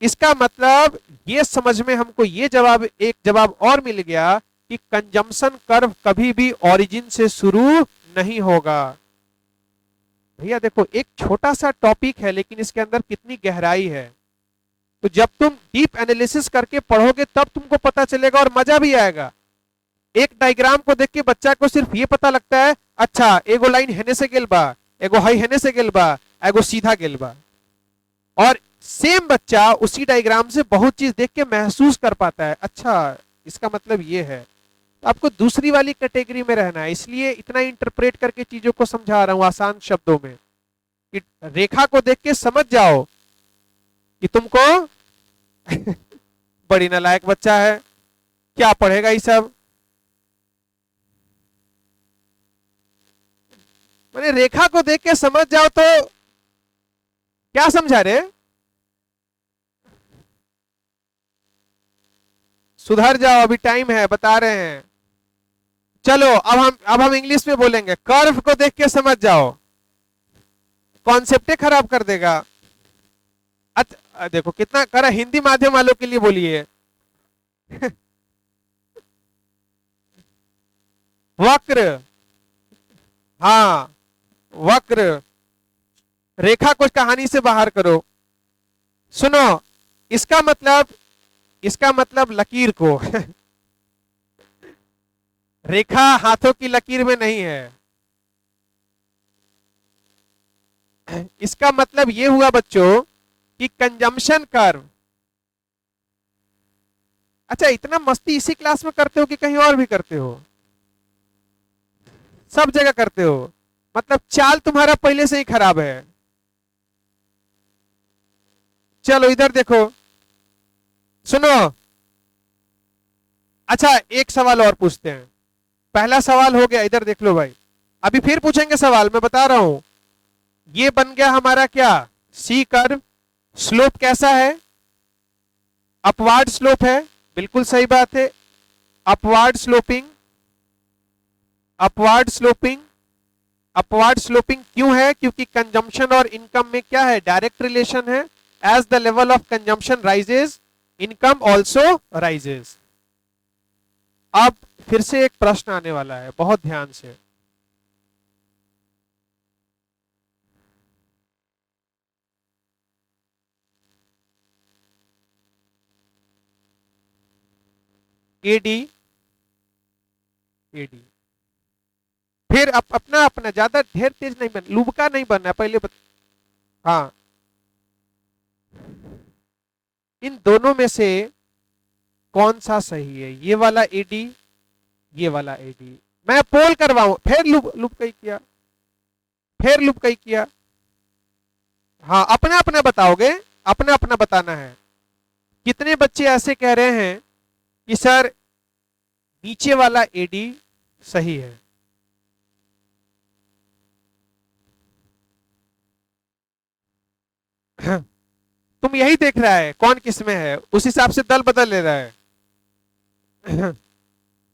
इसका मतलब ये समझ में हमको ये जवाब, एक जवाब और मिल गया कि कंजम्पशन कर्व कभी भी ओरिजिन से शुरू नहीं होगा। भैया देखो, एक छोटा सा टॉपिक है लेकिन इसके अंदर कितनी गहराई है। तो जब तुम डीप एनालिसिस करके पढ़ोगे तब तुमको पता चलेगा और मजा भी आएगा। एक डायग्राम को देख के बच्चा को सिर्फ ये पता लगता है, अच्छा एगो लाइन हेने से गेल बा, एगो हाई हेने से गेल बा, एगो सीधा गेल बा। और सेम बच्चा उसी डायग्राम से बहुत चीज देख के महसूस कर पाता है, अच्छा इसका मतलब ये है। तो आपको दूसरी वाली कैटेगरी में रहना है, इसलिए इतना इंटरप्रेट करके चीजों को समझा रहा हूं आसान शब्दों में, कि रेखा को देख के समझ जाओ कि तुमको बड़ी नालायक बच्चा है, क्या पढ़ेगा ये सब। मैंने रेखा को देख के समझ जाओ तो क्या समझा रे? सुधर जाओ, अभी टाइम है, बता रहे हैं। चलो अब हम इंग्लिश में बोलेंगे, कर्व को देख के समझ जाओ, कॉन्सेप्ट खराब कर देगा। देखो कितना करा, हिंदी माध्यम वालों के लिए बोलिए। वक्र, हाँ वक्र, रेखा को कहानी से बाहर करो। सुनो, इसका मतलब लकीर को रेखा हाथों की लकीर में नहीं है। इसका मतलब यह हुआ बच्चों कि कंजम्पशन कर्व। अच्छा, इतना मस्ती इसी क्लास में करते हो कि कहीं और भी करते हो? सब जगह करते हो, मतलब चाल तुम्हारा पहले से ही खराब है। चलो इधर देखो, सुनो। अच्छा एक सवाल और पूछते हैं, पहला सवाल हो गया, इधर देख लो भाई। अभी फिर पूछेंगे सवाल, मैं बता रहा हूं। ये बन गया हमारा क्या, सी कर्व। स्लोप कैसा है? अपवार्ड स्लोप है, बिल्कुल सही बात है। Upward sloping, upward sloping, upward sloping क्यों है? क्योंकि कंजम्पशन और इनकम में क्या है, डायरेक्ट रिलेशन है। As the level of consumption rises, income also rises. अब फिर से एक प्रश्न आने वाला है, बहुत ध्यान से। एडी, एडी, फिर अपना अपना, ज्यादा ढेर तेज नहीं बन, लुबका नहीं बनना है पहले हाँ, इन दोनों में से कौन सा सही है, ये वाला एडी, ये वाला एडी? मैं पोल करवाऊं, फिर लुप कहीं किया, फिर लुप कहीं किया। हाँ, अपना अपना बताओगे, अपना अपना बताना है। कितने बच्चे ऐसे कह रहे हैं कि सर नीचे वाला एडी सही है? तुम यही देख रहा है कौन किस में है, उस हिसाब से दल बदल ले रहा है।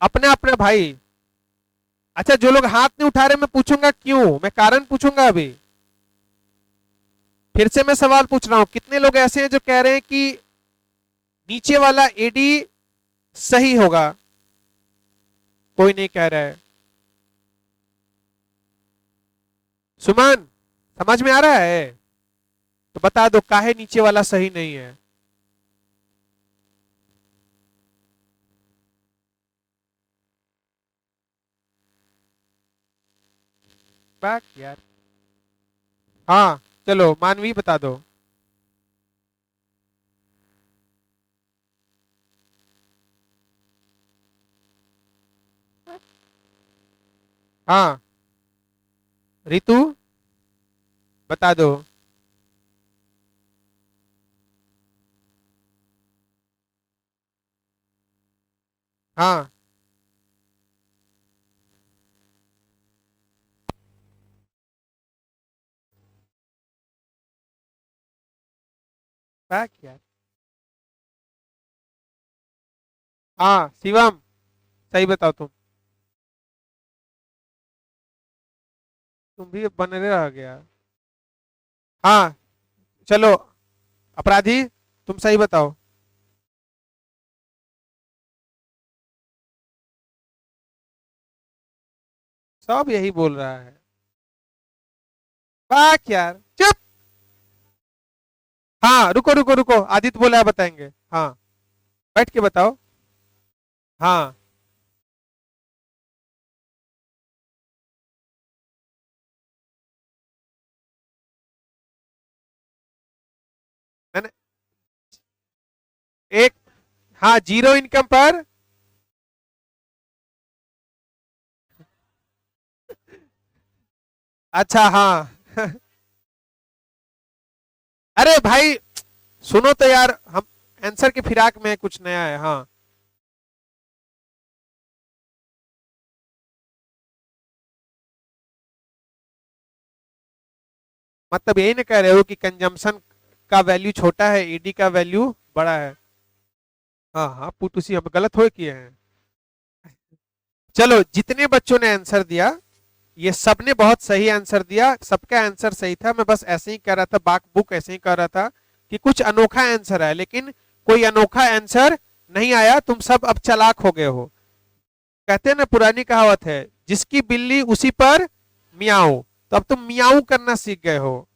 अपना अपना भाई, अच्छा, जो लोग हाथ नहीं उठा रहे, मैं पूछूंगा क्यों, मैं कारण पूछूंगा अभी। फिर से मैं सवाल पूछ रहा हूं, कितने लोग ऐसे हैं जो कह रहे हैं कि नीचे वाला एडी सही होगा? कोई नहीं कह रहा है। सुमन, समझ में आ रहा है? तो बता दो काहे नीचे वाला सही नहीं है। बैक यार। हाँ, चलो मानवी बता दो। हाँ, रितु बता दो। हाँ, बैक यार। हाँ शिवम, सही बताओ तुम भी बन रह गया। हाँ, चलो अपराधी, तुम सही बताओ। सब यही बोल रहा है। बैक यार, चुप। हाँ, रुको रुको रुको, आदित्य बोला है, बताएंगे। हाँ, बैठ के बताओ। हाँ, मैंने एक, हाँ जीरो इनकम पर। अच्छा हाँ। अरे भाई, सुनो तो यार, हम आंसर के फिराक में कुछ नया है। हाँ, मतलब यही ना कह रहे हो कि कंजम्पशन का वैल्यू छोटा है, ईडी का वैल्यू बड़ा है। हाँ हाँ, पुट उसी हम गलत हो किए हैं। चलो, जितने बच्चों ने आंसर दिया, ये सबने बहुत सही आंसर दिया, सबका आंसर सही था। मैं बस ऐसे ही कह रहा था, बाक बुक ऐसे ही कह रहा था कि कुछ अनोखा आंसर है, लेकिन कोई अनोखा आंसर नहीं आया। तुम सब अब चालाक हो गए हो। कहते हैं ना, पुरानी कहावत है, जिसकी बिल्ली उसी पर मियाऊ। तो अब तुम मियाऊ करना सीख गए हो।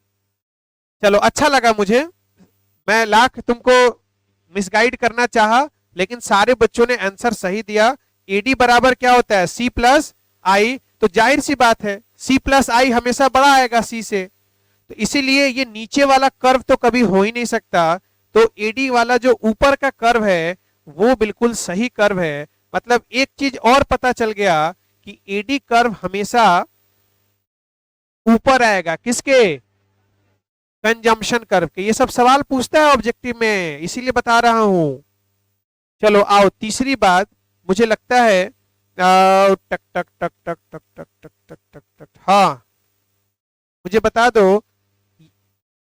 चलो, अच्छा लगा मुझे। मैं लाख तुमको मिसगाइड करना चाहा, लेकिन सारे बच्चों ने आंसर सही दिया। एडी बराबर क्या होता है? सी प्लस आई। तो जाहिर सी बात है, सी प्लस आई हमेशा बड़ा आएगा सी से। तो इसीलिए ये नीचे वाला कर्व तो कभी हो ही नहीं सकता। तो एडी वाला जो ऊपर का कर्व है, वो बिल्कुल सही कर्व है। मतलब एक चीज और पता चल गया कि एडी कर्व हमेशा ऊपर आएगा, किसके? कंजम्पशन कर्व के। ये सब सवाल पूछता है ऑब्जेक्टिव में, इसीलिए बता रहा हूं। चलो आओ, तीसरी बात। मुझे लगता है टक टक टक टक टक टक टक टक टक टक, हाँ, मुझे बता दो।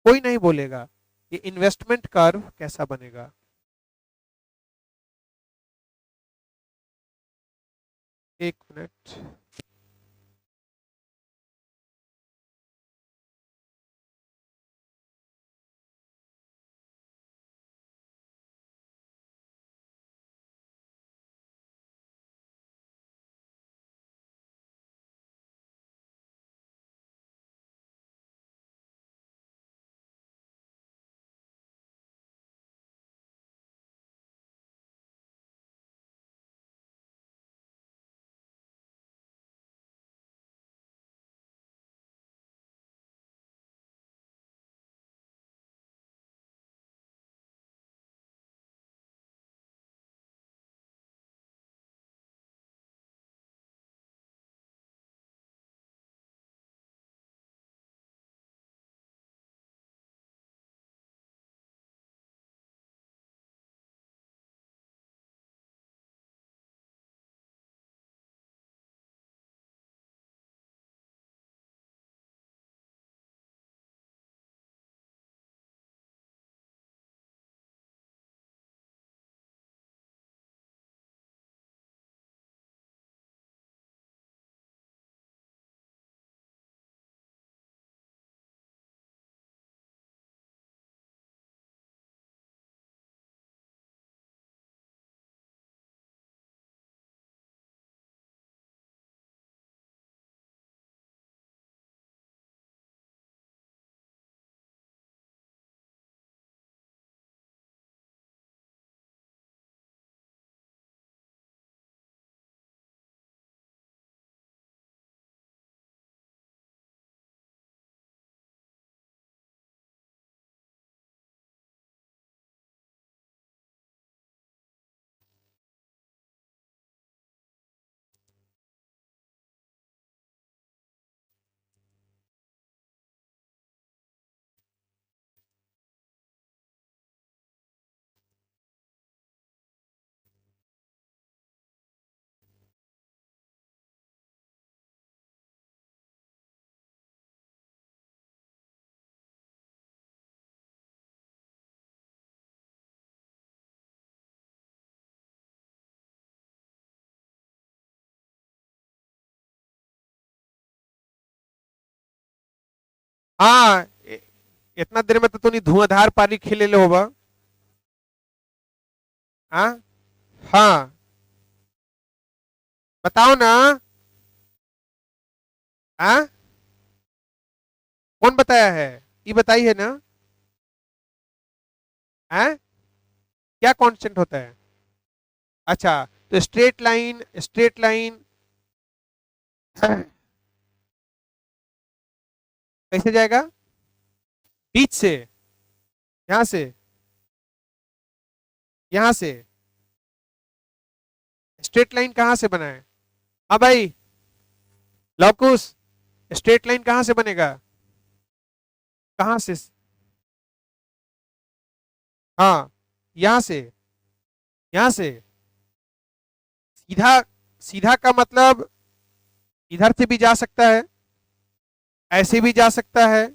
कोई नहीं बोलेगा, ये इन्वेस्टमेंट कर्व कैसा बनेगा? एक मिनट। हाँ, इतना देर में तो तूने धुआंधार पानी खिले ले होगा। हाँ हाँ, बताओ ना। हाँ, कौन बताया है? ये बताई है ना। हाँ, क्या कांस्टेंट होता है? अच्छा, तो स्ट्रेट लाइन, स्ट्रेट लाइन कैसे जाएगा? बीच से? यहां से? यहां से? स्ट्रेट लाइन कहां से बना है? हाँ भाई, लौकुस, स्ट्रेट लाइन कहां से बनेगा? कहां से? हाँ, यहां से? यहां से? सीधा? सीधा का मतलब इधर से भी जा सकता है, ऐसे भी जा सकता है।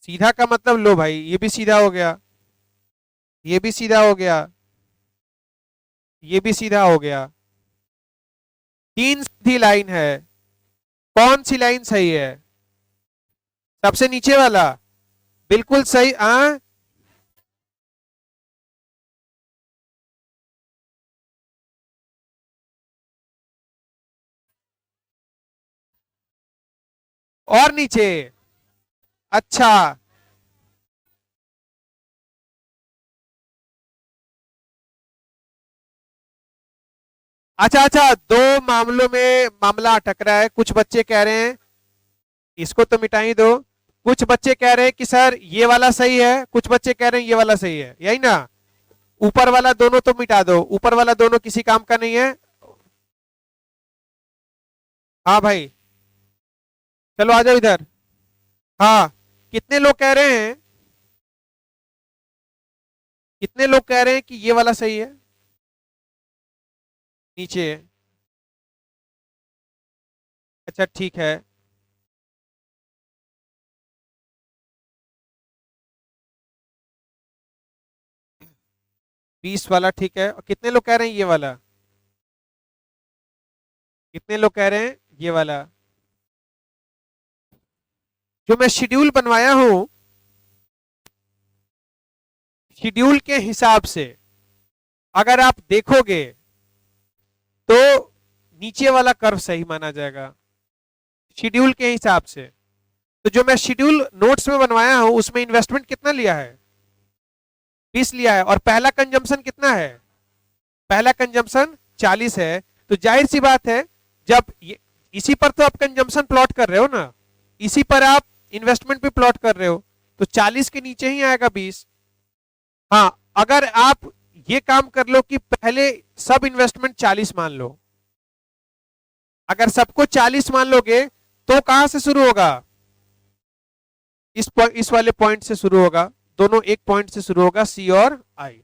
सीधा का मतलब लो भाई, ये भी सीधा हो गया, ये भी सीधा हो गया, ये भी सीधा हो गया। तीन सीधी लाइन है, कौन सी लाइन सही है? सबसे नीचे वाला? बिल्कुल सही। और नीचे? अच्छा अच्छा अच्छा, दो मामलों में मामला अटक रहा है। कुछ बच्चे कह रहे हैं, इसको तो मिटा ही दो। कुछ बच्चे कह रहे हैं कि सर ये वाला सही है, कुछ बच्चे कह रहे हैं ये वाला सही है, यही ना? ऊपर वाला दोनों तो मिटा दो, ऊपर वाला दोनों किसी काम का नहीं है। हाँ भाई, चलो आ जाओ इधर। हाँ, कितने लोग कह रहे हैं, कितने लोग कह रहे हैं कि ये वाला सही है? नीचे? अच्छा ठीक है। 20 वाला ठीक है, और कितने लोग कह रहे हैं ये वाला? कितने लोग कह रहे हैं ये वाला? जो मैं शेड्यूल बनवाया हूं, शेड्यूल के हिसाब से अगर आप देखोगे तो नीचे वाला कर्व सही माना जाएगा, शेड्यूल के हिसाब से। तो जो मैं शेड्यूल नोट्स में बनवाया हूं उसमें इन्वेस्टमेंट कितना लिया है? 20 लिया है, और पहला कंजम्पशन कितना है? पहला कंजम्पशन 40 है। तो जाहिर सी बात है, जब इसी पर तो आप कंजम्पशन प्लॉट कर रहे हो ना, इसी पर आप इन्वेस्टमेंट भी प्लॉट कर रहे हो, तो 40 के नीचे ही आएगा 20। हाँ, अगर आप ये काम कर लो कि पहले सब इन्वेस्टमेंट 40 मान लो, अगर सबको 40 मान लोगे तो कहां से शुरू होगा? इस वाले पॉइंट से शुरू होगा, दोनों एक पॉइंट से शुरू होगा, सी और आई।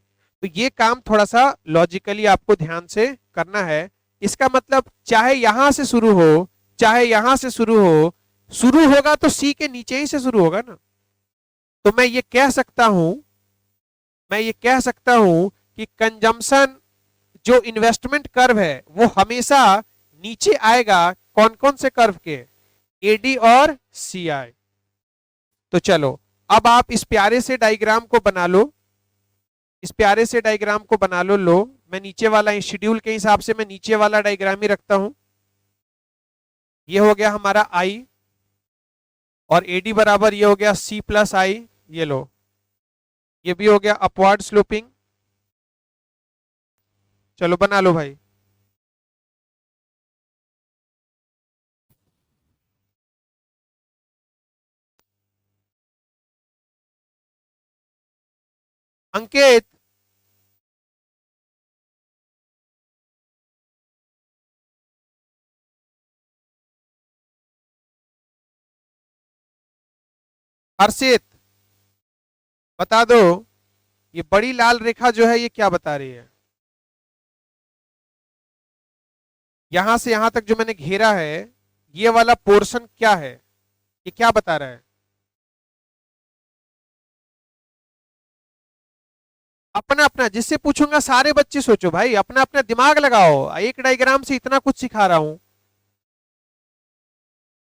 तो ये काम थोड़ा सा लॉजिकली आपको ध्यान से करना है। इसका मतलब चाहे यहां से शुरू हो, चाहे यहां से शुरू हो, शुरू होगा तो सी के नीचे ही से शुरू होगा ना। तो मैं ये कह सकता हूं, मैं ये कह सकता हूं कि कंजम्पशन जो इन्वेस्टमेंट कर्व है वो हमेशा नीचे आएगा। कौन कौन से कर्व के? एडी और सीआई। तो चलो, अब आप इस प्यारे से डायग्राम को बना लो, इस प्यारे से डायग्राम को बना लो। लो, मैं नीचे वाला शेड्यूल के हिसाब से मैं नीचे वाला डायग्राम ही रखता हूं। ये हो गया हमारा आई, और एडी बराबर ये हो गया सी प्लस आई। ये लो, ये भी हो गया अपवर्ड स्लोपिंग। चलो बना लो भाई। अंकित, हर्षित, बता दो, ये बड़ी लाल रेखा जो है ये क्या बता रही है? यहां से यहां तक जो मैंने घेरा है, ये वाला पोर्शन क्या है? ये क्या बता रहा है? अपना अपना, जिससे पूछूंगा सारे बच्चे सोचो भाई, अपना अपना दिमाग लगाओ, एक डायग्राम से इतना कुछ सिखा रहा हूं।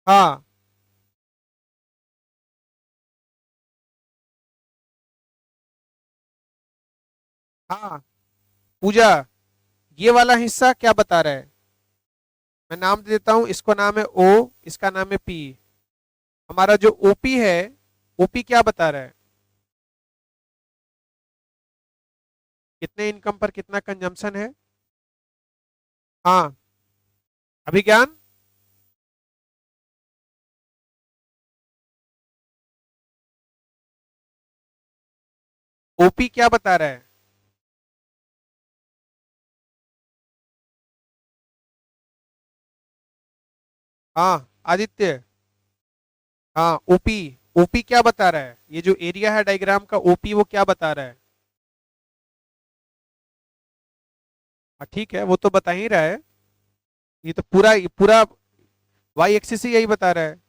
हाँ हाँ। पूजा, ये वाला हिस्सा क्या बता रहा है? मैं नाम दे देता हूं, इसको नाम है ओ, इसका नाम है पी। हमारा जो ओपी है, ओपी क्या बता रहा है? कितने इनकम पर कितना कंजम्पशन है? हाँ, अभिज्ञान। ओपी क्या बता रहा है? हाँ आदित्य। हाँ ओपी, ओपी क्या बता रहा है? ये जो एरिया है डायग्राम का, ओपी वो क्या बता रहा है? हाँ ठीक है, वो तो बता ही रहा है। ये तो पूरा पूरा वाई एक्सिस ही यही बता रहा है।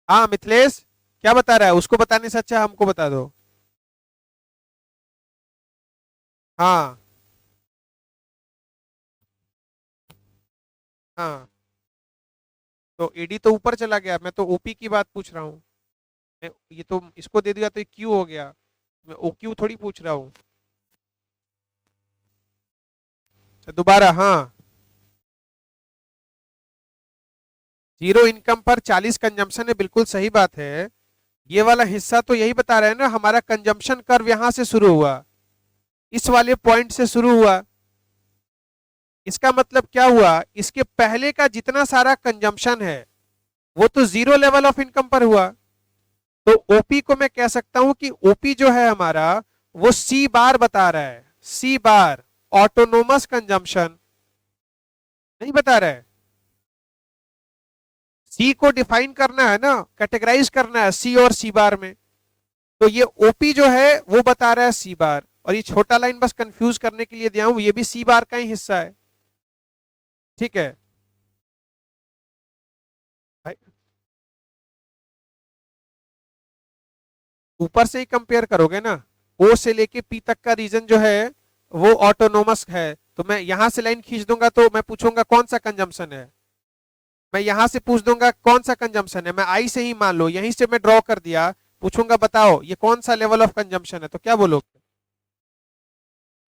हाँ मिथिलेश, क्या बता रहा है? उसको बताने से अच्छा हमको बता दो। हाँ हाँ। तो एडी तो ऊपर चला गया, मैं तो ओपी की बात पूछ रहा हूँ। मैं ये तो इसको दे दिया तो क्यू हो गया, मैं ओ क्यू थोड़ी पूछ रहा हूँ। तो दोबारा, हाँ। जीरो इनकम पर 40 कंजम्पशन है, बिल्कुल सही बात है। ये वाला हिस्सा तो यही बता रहे हैं ना, हमारा कंजम्पशन कर्व यहां से शुरू हुआ, इस वाले पॉइंट से शुरू हुआ। इसका मतलब क्या हुआ, इसके पहले का जितना सारा कंजम्पशन है वो तो जीरो लेवल ऑफ इनकम पर हुआ। तो ओपी को मैं कह सकता हूं कि ओपी जो है हमारा, वो सी बार बता रहा है, सी बार, ऑटोनोमस कंजम्पशन नहीं बता रहा है। सी को डिफाइन करना है ना, कैटेगराइज करना है सी और सी बार में। तो ये ओपी जो है वो बता रहा है सी बार, और ये छोटा लाइन बस कंफ्यूज करने के लिए दिया हूं, ये भी सी बार का ही हिस्सा है। ठीक है भाई, ऊपर से ही कंपेयर करोगे ना। ओ से लेके पी तक का रीजन जो है वो ऑटोनोमस है, तो मैं यहां से लाइन खींच दूंगा तो मैं पूछूंगा कौन सा कंजम्पशन है। मैं यहां से पूछ दूंगा कौन सा कंजम्पशन है, मैं आई से ही मान लो, यहीं से मैं ड्रॉ कर दिया, पूछूंगा बताओ ये कौन सा लेवल ऑफ कंजम्पशन है, तो क्या बोलोगे?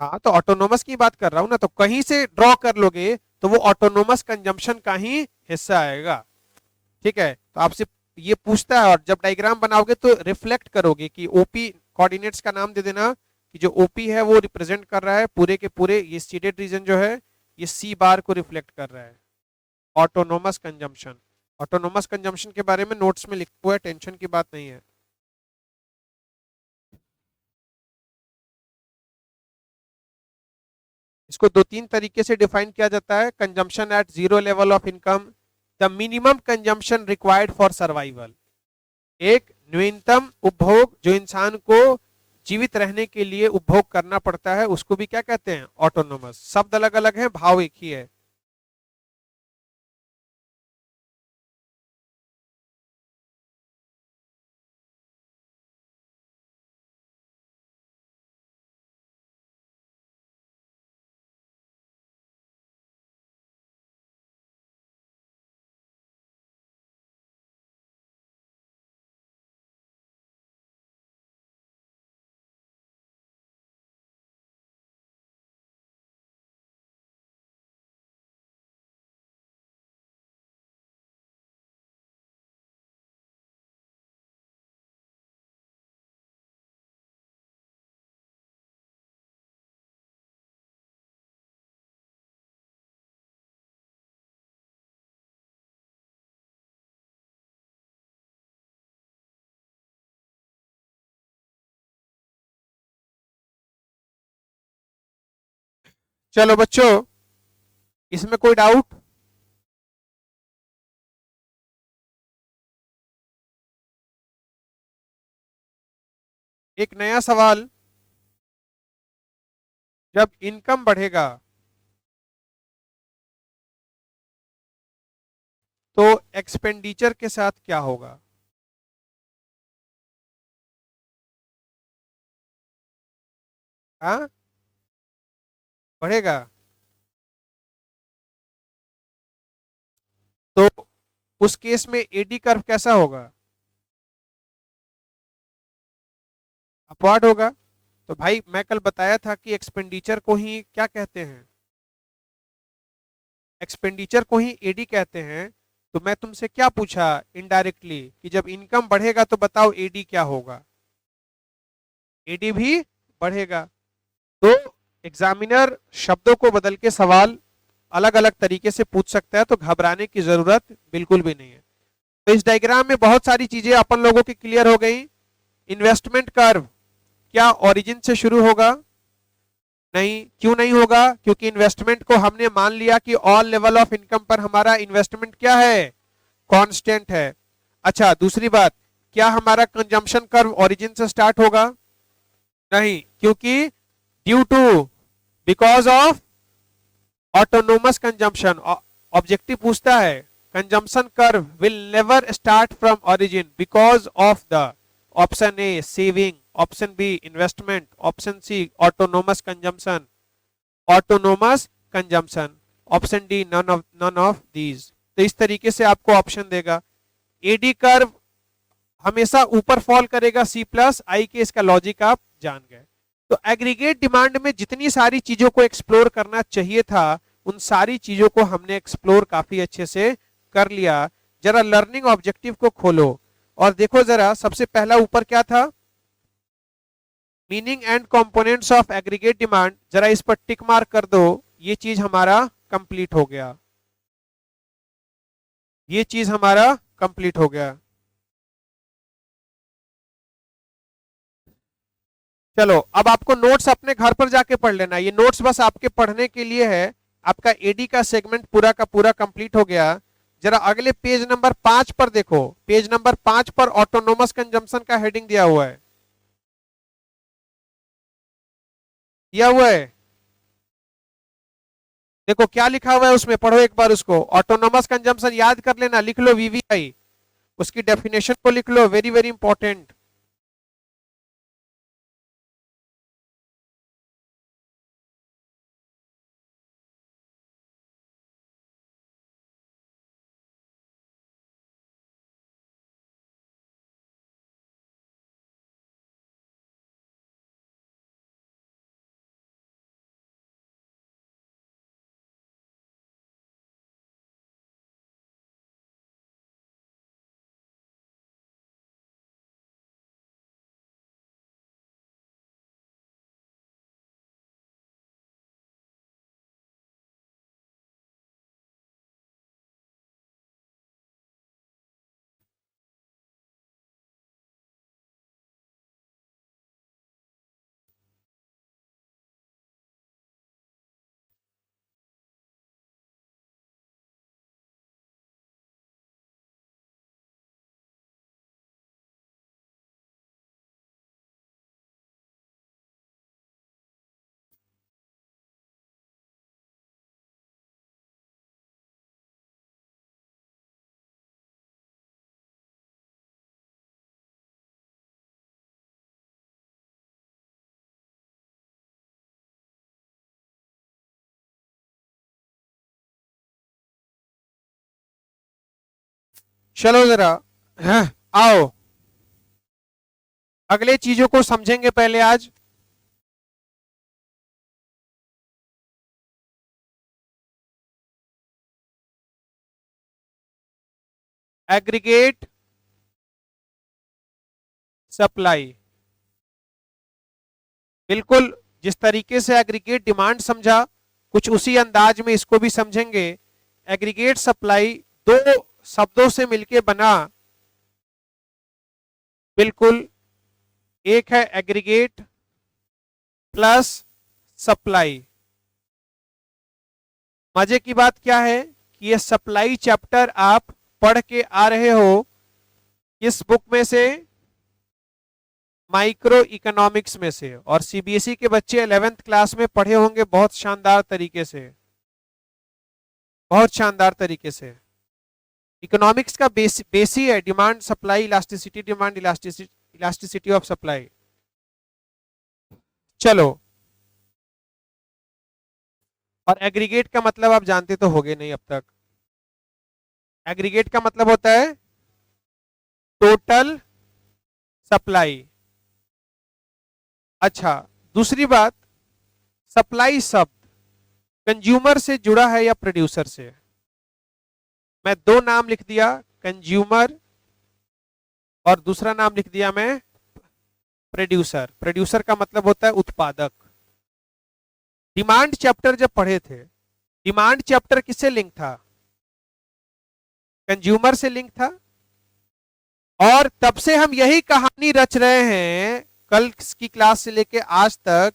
हाँ तो ऑटोनोमस की बात कर रहा हूं ना, तो कहीं से ड्रॉ कर लोगे तो वो ऑटोनोमस कंजम्पशन का ही हिस्सा आएगा। ठीक है, तो आपसे ये पूछता है, और जब डायग्राम बनाओगे तो रिफ्लेक्ट करोगे कि ओपी कोऑर्डिनेट्स का नाम दे देना, कि जो ओपी है वो रिप्रेजेंट कर रहा है पूरे के पूरे, ये सीडेड रीजन जो है ये सी बार को रिफ्लेक्ट कर रहा है, ऑटोनोमस कंजम्पशन। ऑटोनोमस कंजम्पशन के बारे में नोट्स में लिखा हुआ है, टेंशन की बात नहीं है। इसको दो तीन तरीके से डिफाइन किया जाता है, consumption at zero level of income, the minimum consumption required for survival. एक न्यूनतम उपभोग जो इंसान को जीवित रहने के लिए उपभोग करना पड़ता है, उसको भी क्या कहते हैं? ऑटोनोमस। शब्द अलग अलग है, भाव एक ही है। चलो बच्चों, इसमें कोई डाउट? एक नया सवाल, जब इनकम बढ़ेगा तो एक्सपेंडिचर के साथ क्या होगा? हाँ, बढ़ेगा। तो उस केस में एडी कर्व कैसा होगा? अपवार्ड होगा। तो भाई मैं कल बताया था कि एक्सपेंडिचर को ही क्या कहते हैं, एक्सपेंडिचर को ही एडी कहते हैं। तो मैं तुमसे क्या पूछा इनडायरेक्टली कि जब इनकम बढ़ेगा तो बताओ एडी क्या होगा? एडी भी बढ़ेगा। तो एग्जामिनर शब्दों को बदल के सवाल अलग अलग तरीके से पूछ सकता है, तो घबराने की जरूरत बिल्कुल भी नहीं है। तो इस डायग्राम में बहुत सारी चीजें अपन लोगों की क्लियर हो गई। इन्वेस्टमेंट कर्व क्या ओरिजिन से शुरू होगा? नहीं। क्यों नहीं होगा? क्योंकि इन्वेस्टमेंट को हमने मान लिया कि ऑल लेवल ऑफ इनकम पर हमारा इन्वेस्टमेंट क्या है? कांस्टेंट है। अच्छा, दूसरी बात, क्या हमारा कंजम्पशन कर्व ओरिजिन से स्टार्ट होगा? नहीं, क्योंकि due to, because of autonomous consumption. Objective पूछता है consumption curve will never start from origin because of the, option A saving, option B investment, option C autonomous consumption, autonomous consumption, option D none of these. तो इस तरीके से आपको ऑप्शन देगा। एडी कर्व हमेशा ऊपर फॉल करेगा सी प्लस आई के, इसका लॉजिक आप जान गए। तो एग्रीगेट डिमांड में जितनी सारी चीजों को एक्सप्लोर करना चाहिए था, उन सारी चीजों को हमने एक्सप्लोर काफी अच्छे से कर लिया। जरा लर्निंग ऑब्जेक्टिव को खोलो और देखो जरा, सबसे पहला ऊपर क्या था? Meaning and components of aggregate demand. जरा इस पर टिक मार्क कर दो, ये चीज हमारा कंप्लीट हो गया, ये चीज हमारा कंप्लीट हो गया। चलो अब आपको नोट्स अपने घर पर जाके पढ़ लेना, ये नोट्स बस आपके पढ़ने के लिए है। आपका एडी का सेगमेंट पूरा का पूरा कंप्लीट हो गया। जरा अगले पेज नंबर 5 पर देखो, पेज नंबर 5 पर ऑटोनोमस कंजम्पशन का हेडिंग दिया हुआ है, दिया हुआ है। देखो क्या लिखा हुआ है उसमें, पढ़ो एक बार उसको। ऑटोनोमस कंजम्पशन याद कर लेना, लिख लो वीवीआई, उसकी डेफिनेशन को लिख लो, वेरी वेरी इंपॉर्टेंट। चलो जरा, हाँ, आओ अगले चीजों को समझेंगे पहले आज। एग्रीगेट सप्लाई, बिल्कुल जिस तरीके से एग्रीगेट डिमांड समझा, कुछ उसी अंदाज में इसको भी समझेंगे। एग्रीगेट सप्लाई दो शब्दों से मिलके बना, बिल्कुल, एक है एग्रीगेट प्लस सप्लाई। मजे की बात क्या है कि ये सप्लाई चैप्टर आप पढ़ के आ रहे हो इस बुक में से, माइक्रो इकोनॉमिक्स में से, और सीबीएसई के बच्चे 11th क्लास में पढ़े होंगे बहुत शानदार तरीके से, बहुत शानदार तरीके से। इकोनॉमिक्स का बेस ही है demand supply elasticity, demand elasticity, elasticity of supply. चलो, और एग्रीगेट का मतलब आप जानते तो होगे नहीं अब तक। एग्रीगेट का मतलब होता है टोटल सप्लाई। अच्छा, दूसरी बात, सप्लाई शब्द कंज्यूमर से जुड़ा है या प्रोड्यूसर से? मैं दो नाम लिख दिया, कंज्यूमर और दूसरा नाम लिख दिया मैं प्रोड्यूसर। प्रोड्यूसर का मतलब होता है उत्पादक। डिमांड चैप्टर जब पढ़े थे, डिमांड चैप्टर किससे लिंक था? कंज्यूमर से लिंक था। और तब से हम यही कहानी रच रहे हैं कल की क्लास से लेके आज तक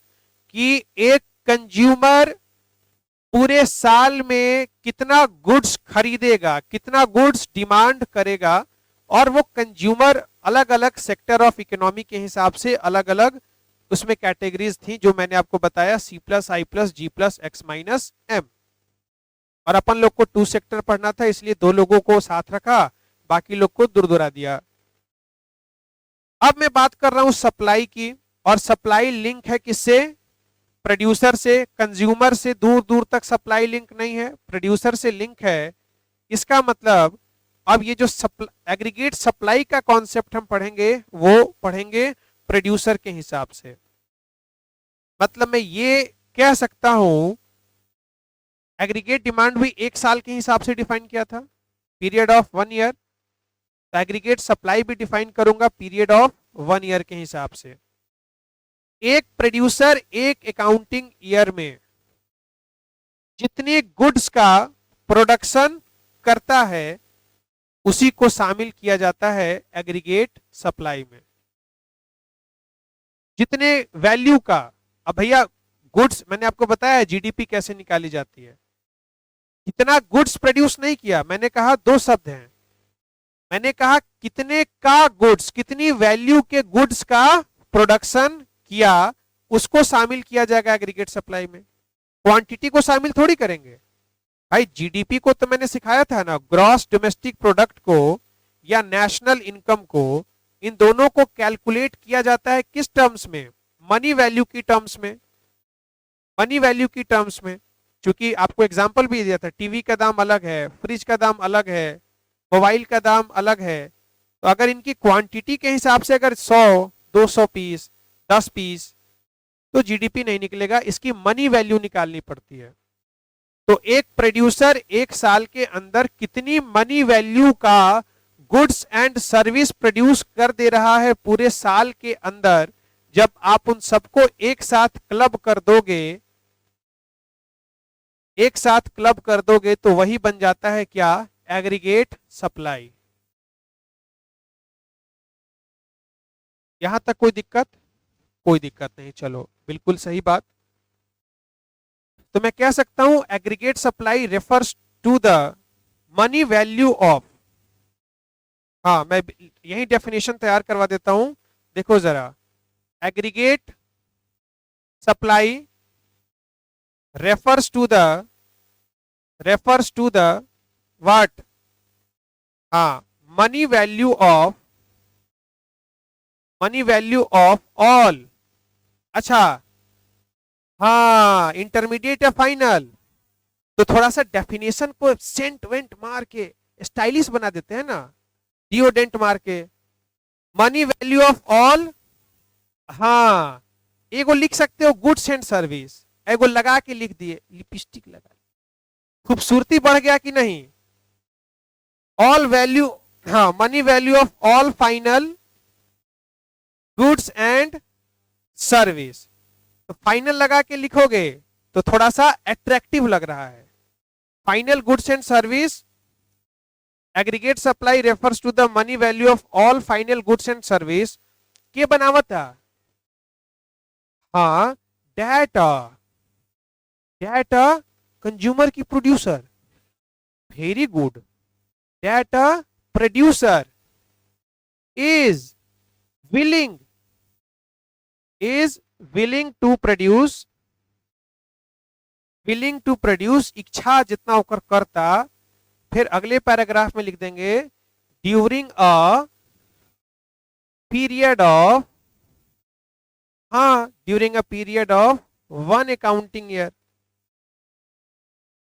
कि एक कंज्यूमर पूरे साल में कितना गुड्स खरीदेगा, कितना गुड्स डिमांड करेगा, और वो कंज्यूमर अलग अलग सेक्टर ऑफ इकोनॉमी के हिसाब से अलग अलग उसमें कैटेगरीज थी, जो मैंने आपको बताया, C प्लस आई प्लस जी प्लस एक्स माइनस एम। और अपन लोग को 2 सेक्टर पढ़ना था, इसलिए 2 लोगों को साथ रखा, बाकी लोग को दूर दूरा दिया। अब मैं बात कर रहा हूं सप्लाई की, और सप्लाई लिंक है किससे? प्रोड्यूसर से। कंज्यूमर से दूर दूर तक सप्लाई लिंक नहीं है, प्रोड्यूसर से लिंक है। इसका मतलब अब ये जो एग्रीगेट सप्लाई का कॉन्सेप्ट हम पढ़ेंगे वो पढ़ेंगे प्रोड्यूसर के हिसाब से। मतलब मैं ये कह सकता हूं एग्रीगेट डिमांड भी 1 साल के हिसाब से डिफाइन किया था, पीरियड ऑफ 1 ईयर। तो एग्रीगेट सप्लाई भी डिफाइन करूंगा पीरियड ऑफ 1 ईयर के हिसाब से। एक प्रोड्यूसर एक अकाउंटिंग ईयर में जितने गुड्स का प्रोडक्शन करता है उसी को शामिल किया जाता है एग्रीगेट सप्लाई में। जितने वैल्यू का, अब भैया गुड्स मैंने आपको बताया जीडीपी कैसे निकाली जाती है। कितना गुड्स प्रोड्यूस नहीं किया, मैंने कहा 2 शब्द हैं। मैंने कहा कितने का गुड्स, कितनी वैल्यू के गुड्स का प्रोडक्शन किया, उसको शामिल किया जाएगा एग्रीगेट सप्लाई में। क्वांटिटी को शामिल थोड़ी करेंगे भाई। जीडीपी को तो मैंने सिखाया था ना, ग्रॉस डोमेस्टिक प्रोडक्ट को या नेशनल इनकम को, इन दोनों को कैलकुलेट किया जाता है किस टर्म्स में? मनी वैल्यू की टर्म्स में। मनी वैल्यू की टर्म्स में, क्योंकि आपको एग्जांपल भी दिया था, टीवी का दाम अलग है, फ्रिज का दाम अलग है, मोबाइल का दाम अलग है। तो अगर इनकी क्वांटिटी के हिसाब से अगर 100, 200 पीस, 10 पीस, तो जीडीपी नहीं निकलेगा, इसकी मनी वैल्यू निकालनी पड़ती है। तो एक प्रोड्यूसर 1 साल के अंदर कितनी मनी वैल्यू का गुड्स एंड सर्विस प्रोड्यूस कर दे रहा है पूरे साल के अंदर, जब आप उन सबको एक साथ क्लब कर दोगे, एक साथ क्लब कर दोगे, तो वही बन जाता है क्या? Aggregate supply. यहां तक कोई दिक्कत? कोई दिक्कत नहीं, चलो बिल्कुल सही बात। तो मैं कह सकता हूं aggregate supply refers to the money value of, हाँ मैं यही डेफिनेशन तैयार करवा देता हूं, देखो जरा। Aggregate supply refers to the what? हाँ, मनी वैल्यू ऑफ ऑल। अच्छा, हाँ इंटरमीडिएट या फाइनल, तो थोड़ा सा डेफिनेशन को सेंट वेंट मार के स्टाइलिश बना देते हैं ना, डिओडेंट मार के। मनी वैल्यू ऑफ ऑल, हाँ एगो लिख सकते हो गुड्स एंड सर्विस, एगो लगा के लिख दिए, लिपस्टिक लगा, खूबसूरती बढ़ गया कि नहीं? ऑल वैल्यू, हाँ money value of all final goods and service. तो फाइनल लगा के लिखोगे तो थोड़ा सा अट्रैक्टिव लग रहा है। Final goods and service, aggregate supply refers to the money value of all final goods and service के बनावट था। हाँ, डेटा कंज्यूमर की producer, very good. Data producer is willing to produce, इच्छा जितना होकर करता। फिर अगले पैराग्राफ में लिख देंगे ड्यूरिंग अ पीरियड ऑफ, हाँ during a period of 1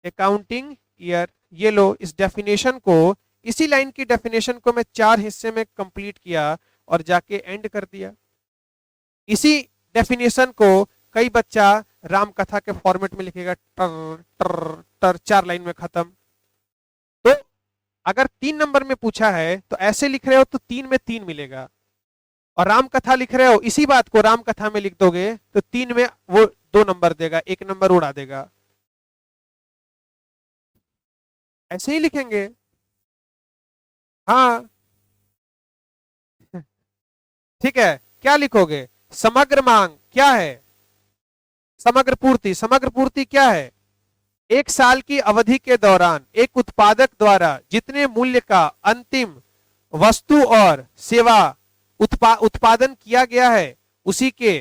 accounting year. ये लो, इस डेफिनेशन को इसी लाइन की डेफिनेशन को मैं 4 हिस्से में कंप्लीट किया और जाके एंड कर दिया। इसी डेफिनेशन को कई बच्चा राम कथा के फॉर्मेट में लिखेगा, टर टर टर, 4 लाइन में खत्म। तो अगर 3 नंबर में पूछा है तो ऐसे लिख रहे हो तो 3 में 3 मिलेगा, और राम कथा लिख रहे हो इसी बात को राम कथा में लिख दोगे तो 3 में वो 2 नंबर देगा, 1 नंबर उड़ा देगा। ऐसे ही लिखेंगे। हाँ ठीक है, क्या लिखोगे? समग्र मांग क्या है? समग्र पूर्ति। समग्र पूर्ति क्या है? एक साल की अवधि के दौरान एक उत्पादक द्वारा जितने मूल्य का अंतिम वस्तु और सेवा उत्पादन किया गया है उसी के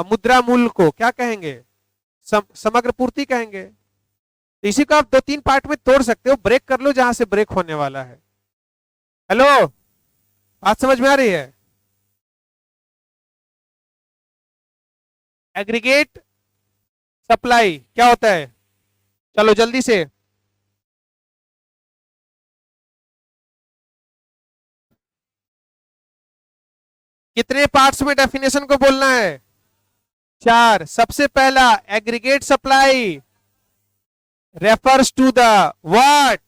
मुद्रा मूल्य को क्या कहेंगे? समग्र पूर्ति कहेंगे। तो इसी को आप 2-3 पार्ट में तोड़ सकते हो, ब्रेक कर लो जहां से ब्रेक होने वाला है। हेलो, बात समझ में आ रही है? एग्रीगेट सप्लाई क्या होता है? चलो जल्दी से। कितने पार्ट्स में डेफिनेशन को बोलना है? 4। सबसे पहला, aggregate supply refers to the what?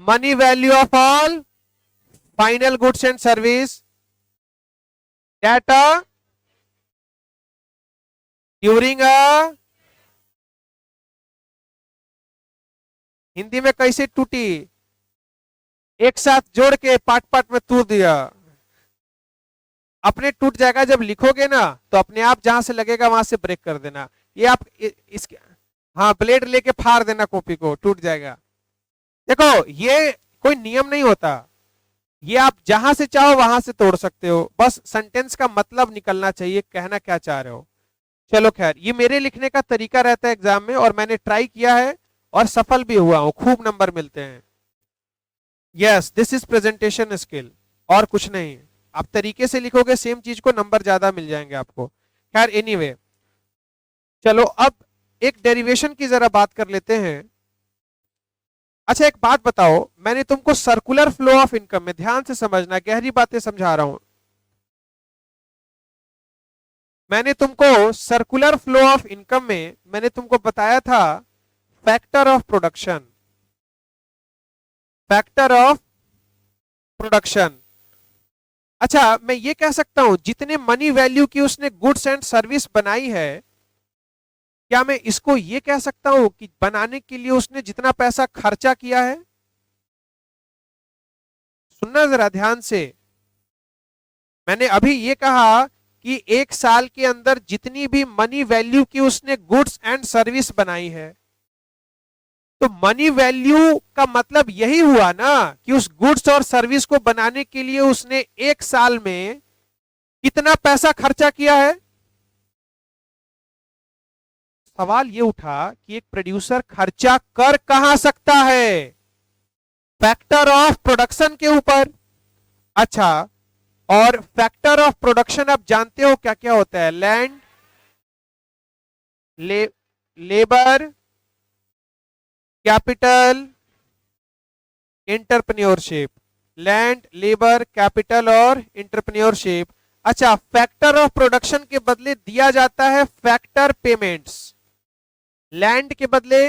Money value of all final goods and service that during a, Hindi में कैसे टूटी? एक साथ जोड़ के पार्ट पार्ट में तोड़ दिया। अपने टूट जाएगा जब लिखोगे ना तो अपने आप जहां से लगेगा वहां से ब्रेक कर देना। ये आप इसके, हाँ ब्लेड लेके फाड़ देना कॉपी को, टूट जाएगा। देखो ये कोई नियम नहीं होता, ये आप जहां से चाहो वहां से तोड़ सकते हो, बस सेंटेंस का मतलब निकलना चाहिए, कहना क्या चाह रहे हो। चलो खैर, ये मेरे लिखने का तरीका रहता है एग्जाम में, और मैंने ट्राई किया है और सफल भी हुआ हूं, खूब नंबर मिलते हैं। Yes, this is presentation skill, और कुछ नहीं। आप तरीके से लिखोगे सेम चीज को, नंबर ज्यादा मिल जाएंगे आपको। खैर एनीवे, चलो अब एक डेरिवेशन की जरा बात कर लेते हैं। अच्छा एक बात बताओ, मैंने तुमको सर्कुलर फ्लो ऑफ इनकम में, ध्यान से समझना, गहरी बातें समझा रहा हूं, मैंने तुमको सर्कुलर फ्लो ऑफ इनकम में मैंने तुमको बताया था factor of production. Factor of production. अच्छा मैं ये कह सकता हूं जितने मनी वैल्यू की उसने गुड्स एंड सर्विस बनाई है, क्या मैं इसको ये कह सकता हूं कि बनाने के लिए उसने जितना पैसा खर्चा किया है? सुनना जरा ध्यान से, मैंने अभी ये कहा कि एक साल के अंदर जितनी भी मनी वैल्यू की उसने गुड्स एंड सर्विस बनाई है, तो मनी वैल्यू का मतलब यही हुआ ना कि उस गुड्स और सर्विस को बनाने के लिए उसने एक साल में कितना पैसा खर्चा किया है। सवाल ये उठा कि एक प्रोड्यूसर खर्चा कर कहां सकता है? फैक्टर ऑफ प्रोडक्शन के ऊपर। अच्छा, और फैक्टर ऑफ प्रोडक्शन आप जानते हो क्या क्या होता है? Land, labour, capital, entrepreneurship. Land, labour, capital और एंटरप्रेन्योरशिप। अच्छा, फैक्टर ऑफ प्रोडक्शन के बदले दिया जाता है फैक्टर पेमेंट्स। लैंड के बदले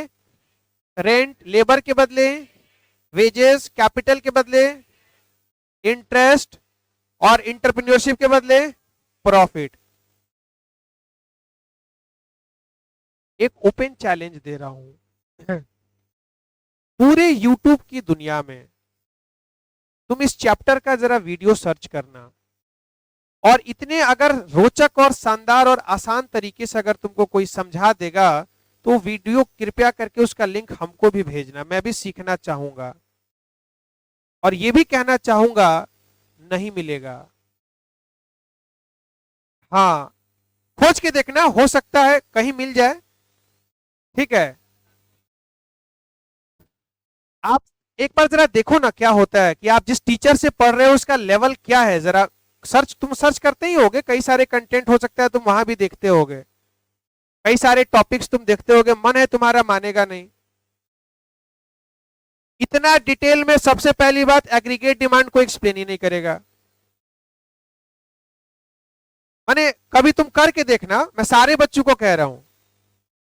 रेंट, लेबर के बदले वेजेस, कैपिटल के बदले इंटरेस्ट, और एंटरप्रेन्योरशिप के बदले प्रॉफिट। एक ओपन चैलेंज दे रहा हूं, पूरे यूट्यूब की दुनिया में तुम इस चैप्टर का जरा वीडियो सर्च करना, और इतने अगर रोचक और शानदार और आसान तरीके से अगर तुमको कोई समझा देगा तो वीडियो कृपया करके उसका लिंक हमको भी भेजना, मैं भी सीखना चाहूंगा। और ये भी कहना चाहूंगा, नहीं मिलेगा। हाँ, खोज के देखना, हो सकता है कहीं मिल जाए। ठीक है, आप एक बार जरा देखो ना क्या होता है, कि आप जिस टीचर से पढ़ रहे हो उसका लेवल क्या है। जरा तुम सर्च करते ही होगे, कई सारे कंटेंट हो सकता है तुम वहां भी देखते होगे, कई सारे टॉपिक्स तुम देखते होगे, मन है तुम्हारा मानेगा नहीं। इतना डिटेल में सबसे पहली बात एग्रीगेट डिमांड को एक्सप्लेन ही नहीं करेगा। माने कभी तुम करके देखना, मैं सारे बच्चों को कह रहा हूं,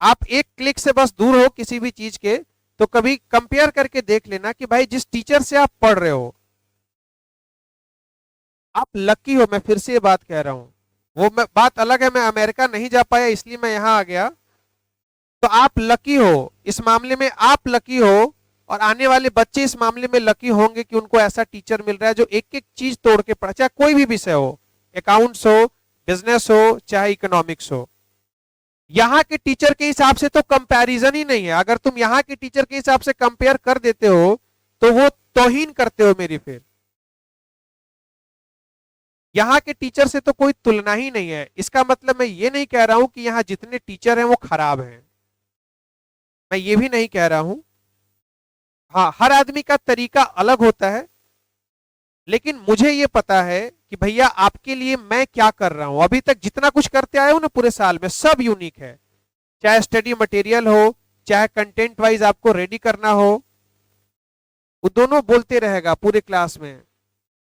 आप एक क्लिक से बस दूर हो किसी भी चीज के, तो कभी कंपेयर करके देख लेना कि भाई जिस टीचर से आप पढ़ रहे हो, आप लकी हो, मैं फिर से ये बात कह रहा हूं। वो बात अलग है, मैं अमेरिका नहीं जा पाया इसलिए मैं यहां आ गया, तो आप लकी हो, इस मामले में आप लकी हो, और आने वाले बच्चे इस मामले में लकी होंगे कि उनको ऐसा टीचर मिल रहा है जो एक एक चीज तोड़ के पढ़ा, चाहे कोई भी विषय हो, अकाउंट्स हो, बिजनेस हो, चाहे इकोनॉमिक्स हो। यहां के टीचर के हिसाब से तो कंपैरिजन ही नहीं है। अगर तुम यहां के टीचर के हिसाब से कंपेयर कर देते हो तो वो तौहीन करते हो मेरी। फिर यहां के टीचर से तो कोई तुलना ही नहीं है। इसका मतलब मैं ये नहीं कह रहा हूं कि यहां जितने टीचर हैं वो खराब हैं, मैं ये भी नहीं कह रहा हूं। हाँ, हर आदमी का तरीका अलग होता है, लेकिन मुझे ये पता है कि भैया आपके लिए मैं क्या कर रहा हूं। अभी तक जितना कुछ करते आए हो ना पूरे साल में, सब यूनिक है। चाहे स्टडी मटेरियल हो, चाहे कंटेंट वाइज आपको रेडी करना हो, वो दोनों बोलते रहेगा पूरे क्लास में।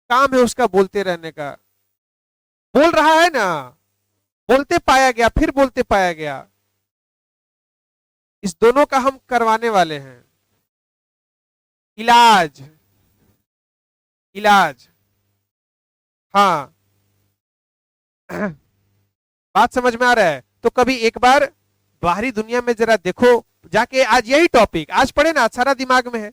काम है उसका बोलते रहने का। बोल रहा है ना, बोलते पाया गया, फिर बोलते पाया गया। इस दोनों का हम करवाने वाले हैं इलाज। इलाज, हाँ। बात समझ में आ रहा है? तो कभी एक बार बाहरी दुनिया में जरा देखो जाके, आज यही टॉपिक आज पढ़े ना, सारा दिमाग में है,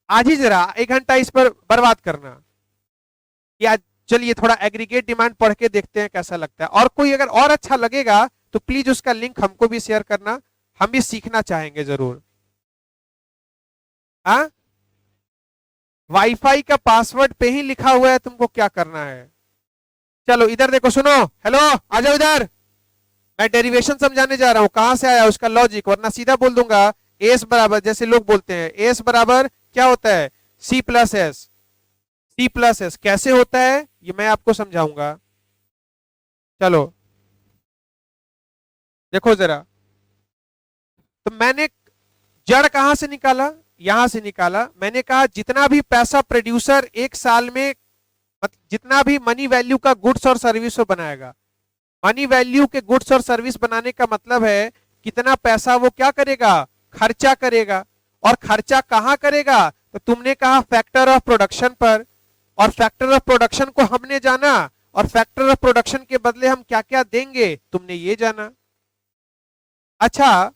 आज ही जरा 1 घंटा इस पर बर्बाद करना कि आज चलिए थोड़ा एग्रीगेट डिमांड पढ़ के देखते हैं कैसा लगता है। और कोई अगर और अच्छा लगेगा तो प्लीज उसका लिंक हमको भी शेयर करना, हम भी सीखना चाहेंगे जरूर। हाँ, वाईफाई का पासवर्ड पे ही लिखा हुआ है, तुमको क्या करना है। चलो इधर देखो, सुनो, हेलो, आ जाओ इधर। मैं डेरिवेशन समझाने जा रहा हूं, कहां से आया उसका लॉजिक, वरना सीधा बोल दूंगा एस बराबर, जैसे लोग बोलते हैं एस बराबर क्या होता है, C plus S. C plus S कैसे होता है ये मैं आपको समझाऊंगा। चलो देखो जरा, तो मैंने जड़ कहां से निकाला, यहां से निकाला। मैंने कहा जितना भी पैसा प्रोड्यूसर एक साल में, जितना भी मनी वैल्यू का गुड्स और सर्विस बनाएगा, मनी वैल्यू के गुड्स और सर्विस बनाने का मतलब है कितना पैसा वो क्या करेगा, खर्चा करेगा। और खर्चा कहां करेगा, तो तुमने कहा फैक्टर ऑफ प्रोडक्शन पर, और फैक्टर ऑफ प्रोडक्शन को हमने जाना, और फैक्टर ऑफ प्रोडक्शन के बदले हम क्या क्या देंगे तुमने ये जाना। अच्छा,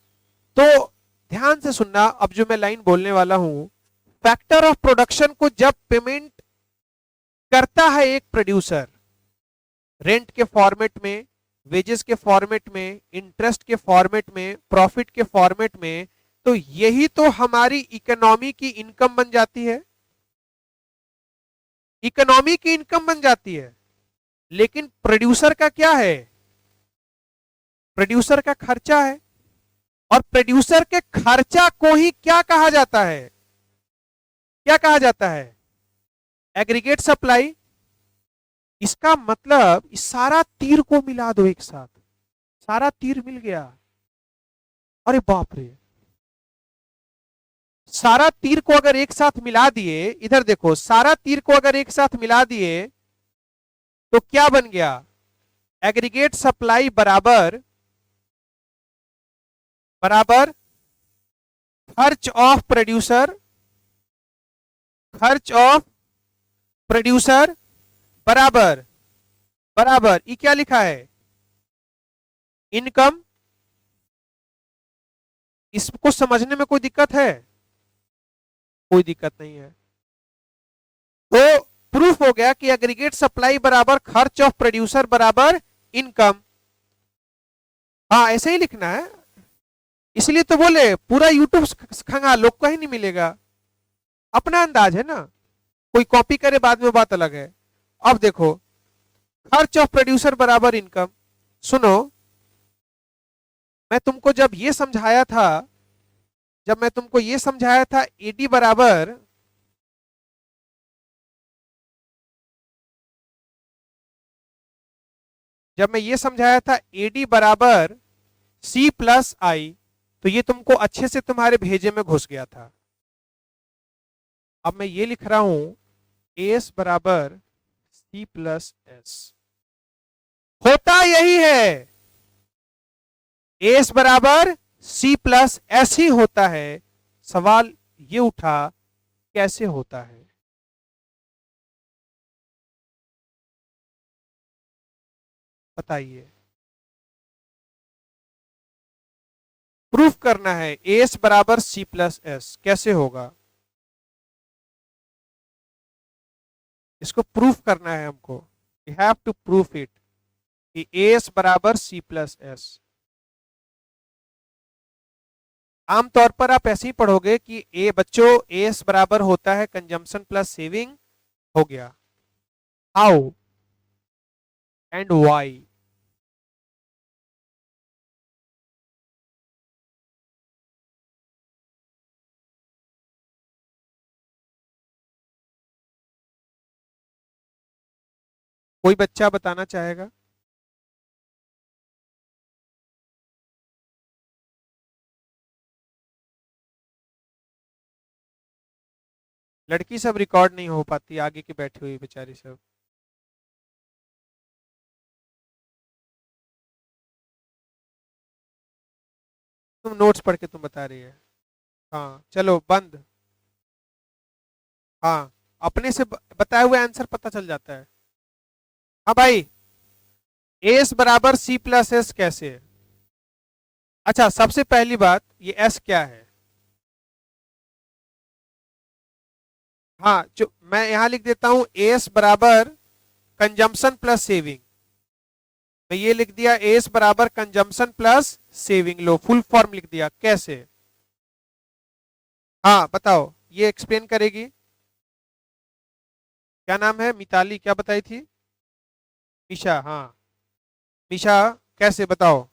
तो ध्यान से सुनना, अब जो मैं लाइन बोलने वाला हूं, फैक्टर ऑफ प्रोडक्शन को जब पेमेंट करता है एक प्रोड्यूसर, रेंट के फॉर्मेट में, वेजेस के फॉर्मेट में, इंटरेस्ट के फॉर्मेट में, प्रॉफिट के फॉर्मेट में, तो यही तो हमारी इकोनॉमी की इनकम बन जाती है। इकोनॉमी की इनकम बन जाती है। लेकिन प्रोड्यूसर का क्या है, प्रोड्यूसर का खर्चा है। और प्रोड्यूसर के खर्चा को ही क्या कहा जाता है, क्या कहा जाता है, एग्रीगेट सप्लाई। इसका मतलब इस सारा तीर को मिला दो एक साथ, सारा तीर मिल गया। अरे बाप रे, सारा तीर को अगर एक साथ मिला दिए, इधर देखो, सारा तीर को अगर एक साथ मिला दिए तो क्या बन गया, एग्रीगेट सप्लाई बराबर बराबर खर्च ऑफ प्रोड्यूसर, खर्च ऑफ प्रोड्यूसर बराबर बराबर, ये क्या लिखा है, इनकम। इसको समझने में कोई दिक्कत है? कोई दिक्कत नहीं है। तो प्रूफ हो गया कि एग्रीगेट सप्लाई बराबर खर्च ऑफ प्रोड्यूसर बराबर इनकम। हाँ, ऐसे ही लिखना है। इसलिए तो बोले पूरा यूट्यूब खंगाल, लोग को ही नहीं मिलेगा। अपना अंदाज है ना, कोई कॉपी करे बाद में बात अलग है। अब देखो, खर्च ऑफ प्रोड्यूसर बराबर इनकम। सुनो, मैं तुमको जब ये समझाया था, जब मैं तुमको ये समझाया था एडी बराबर, जब मैं ये समझाया था एडी बराबर सी प्लस आई, तो ये तुमको अच्छे से तुम्हारे भेजे में घुस गया था। अब मैं ये लिख रहा हूं एस बराबर सी प्लस एस, होता यही है, एस बराबर सी प्लस एस ही होता है। सवाल ये उठा कैसे होता है? बताइए। प्रूफ करना है एस बराबर सी प्लस एस, कैसे होगा? इसको प्रूफ करना है हमको, you have to proof it कि एस बराबर सी प्लस एस। आमतौर पर आप ऐसे ही पढ़ोगे कि ए बच्चों एस बराबर होता है कंजम्पशन प्लस सेविंग, हो गया। How and why? कोई बच्चा बताना चाहेगा? लड़की सब रिकॉर्ड नहीं हो पाती, आगे की बैठी हुई बेचारी सब। तुम नोट्स पढ़ के तुम बता रही है। हाँ चलो बंद। हाँ, अपने से बताए हुए आंसर पता चल जाता है। हाँ भाई, एस बराबर सी प्लस एस कैसे है? अच्छा, सबसे पहली बात, ये एस क्या है? हाँ, जो मैं यहां लिख देता हूं एस बराबर कंजम्पशन प्लस सेविंग। मैं ये लिख दिया एस बराबर कंजम्पशन प्लस सेविंग, लो फुल फॉर्म लिख दिया। कैसे? हाँ बताओ, ये एक्सप्लेन करेगी। क्या नाम है? मिताली क्या बताई थी? मिशा, हाँ। मिशा, कैसे बताओ?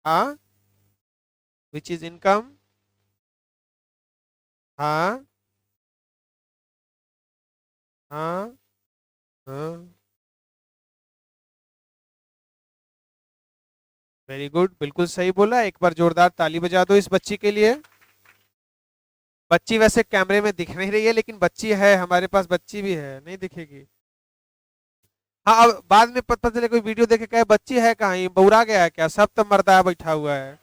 हाँ, विच इज इनकम। हाँ हाँ हाँ, वेरी गुड, बिल्कुल सही बोला। एक बार जोरदार ताली बजा दो इस बच्ची के लिए। बच्ची वैसे कैमरे में दिख नहीं रही है, लेकिन बच्ची है, हमारे पास बच्ची भी है, नहीं दिखेगी। हाँ, अब बाद में पता चले कोई वीडियो देखे कहे बच्ची है कहाँ, ये बौरा गया है क्या? सब तो मर्दा बैठा हुआ है।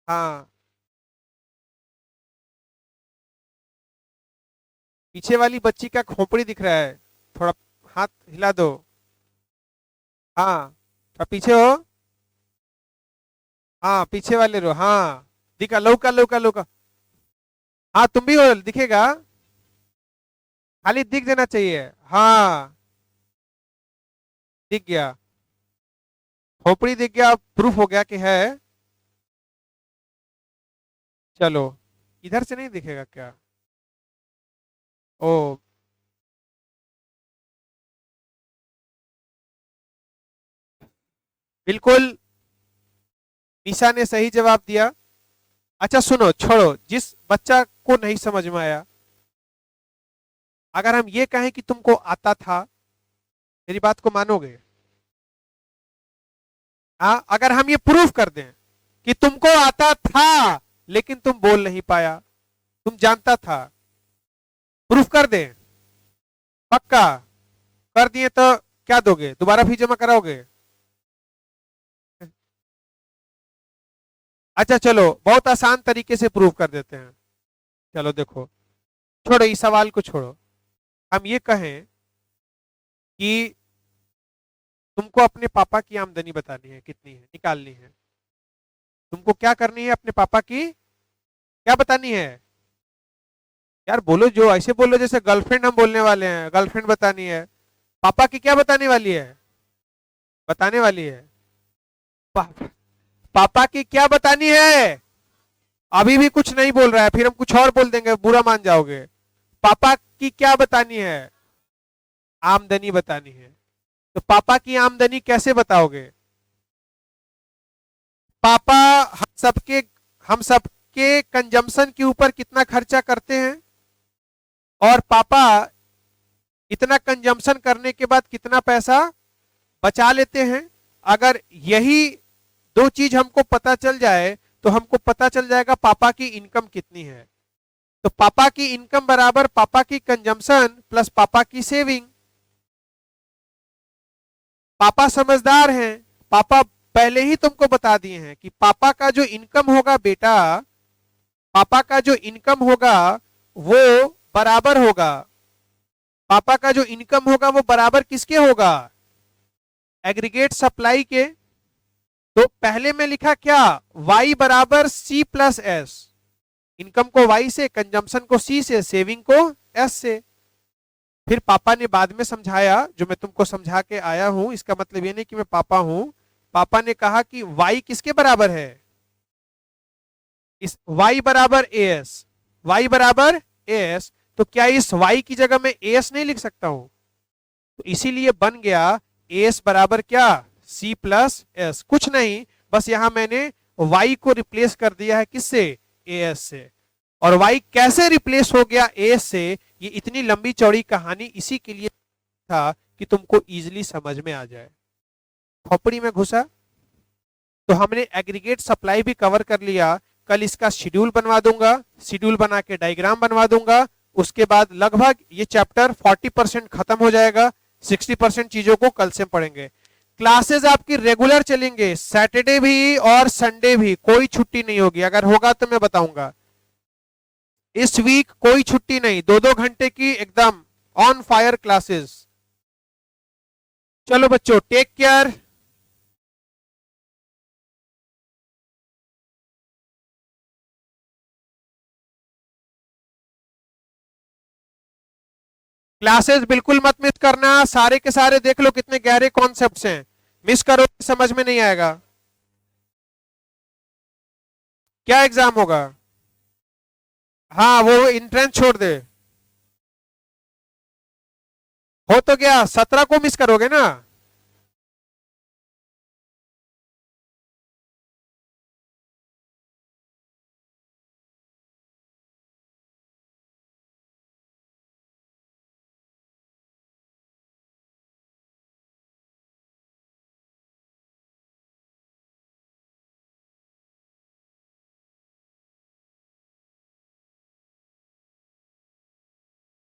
हाँ, पीछे वाली बच्ची का खोपड़ी दिख रहा है, थोड़ा हाथ हिला दो। हाँ, थोड़ा पीछे हो। हाँ, पीछे वाले रो, हाँ। दिखा, लौका लौका लौका। हाँ, तुम भी हो, दिखेगा। खाली दिख देना चाहिए। हाँ, दिख गया, खोपड़ी दिख गया, प्रूफ हो गया कि है। चलो, इधर से नहीं दिखेगा क्या? ओ, बिल्कुल, निशा ने सही जवाब दिया। अच्छा सुनो, छोड़ो, जिस बच्चा को नहीं समझ में आया, अगर हम ये कहें कि तुमको आता था, मेरी बात को मानोगे? हाँ, अगर हम ये प्रूफ कर दें कि तुमको आता था लेकिन तुम बोल नहीं पाया, तुम जानता था, प्रूफ कर दें? पक्का? कर दिए तो क्या दोगे, दोबारा फीस जमा कराओगे? अच्छा चलो, बहुत आसान तरीके से प्रूफ कर देते हैं। चलो देखो, छोड़ो इस सवाल को, छोड़ो। हम ये कहें कि तुमको अपने पापा की आमदनी बतानी है, कितनी है निकालनी है। तुमको क्या करनी है, अपने पापा की क्या बतानी है? यार बोलो, जो ऐसे बोलो जैसे गर्लफ्रेंड हम बोलने वाले हैं, गर्लफ्रेंड बतानी है। पापा की क्या बताने वाली है? बताने वाली है। पा, पापा की क्या बतानी है? अभी भी कुछ नहीं बोल रहा है, फिर हम कुछ और बोल देंगे, बुरा मान जाओगे। पापा की क्या बतानी है? आमदनी बतानी है। तो पापा की आमदनी कैसे बताओगे? पापा हम सबके कंजम्पशन के ऊपर कितना खर्चा करते हैं, और पापा इतना कंजम्पशन करने के बाद कितना पैसा बचा लेते हैं। अगर यही दो चीज हमको पता चल जाए तो हमको पता चल जाएगा पापा की इनकम कितनी है। तो पापा की इनकम बराबर पापा की कंजम्पशन प्लस पापा की सेविंग। पापा समझदार हैं, पापा पहले ही तुमको बता दिए हैं कि पापा का जो इनकम होगा बेटा, पापा का जो इनकम होगा वो बराबर होगा, पापा का जो इनकम होगा वो बराबर किसके होगा? एग्रीगेट सप्लाई के। तो पहले में लिखा क्या, y बराबर c प्लस एस। इनकम को y से, कंजम्पशन को c से, सेविंग को s से। फिर पापा ने बाद में समझाया, जो मैं तुमको समझा के आया हूं, इसका मतलब ये नहीं कि मैं पापा हूं। पापा ने कहा कि y किसके बराबर है? इस y बराबर as, y बराबर as। तो क्या इस y की जगह मैं as नहीं लिख सकता हूं? तो इसीलिए बन गया as बराबर क्या, c प्लस एस। कुछ नहीं, बस यहां मैंने y को रिप्लेस कर दिया है किससे, as से। और y कैसे रिप्लेस हो गया as से, ये इतनी लंबी चौड़ी कहानी इसी के लिए था कि तुमको इजीली समझ में आ जाए। खोपड़ी में घुसा। तो हमने एग्रीगेट सप्लाई भी कवर कर लिया। कल इसका शेड्यूल बनवा दूंगा, शेड्यूल बना के डायग्राम बनवा दूंगा। उसके बाद लगभग ये चैप्टर 40% खत्म हो जाएगा। 60% चीजों को कल से पढ़ेंगे। क्लासेस आपकी रेगुलर चलेंगे, सैटरडे भी और संडे भी, कोई छुट्टी नहीं होगी। अगर होगा तो मैं बताऊंगा। इस वीक कोई छुट्टी नहीं, 2-2 घंटे की एकदम ऑन फायर क्लासेस। चलो बच्चों, टेक केयर। क्लासेस बिल्कुल मत मिस करना, सारे के सारे देख लो कितने गहरे कॉन्सेप्ट्स हैं। मिस करो समझ में नहीं आएगा। क्या एग्जाम होगा? हाँ, वो एंट्रेंस छोड़ दे। हो तो गया, 17 को मिस करोगे ना?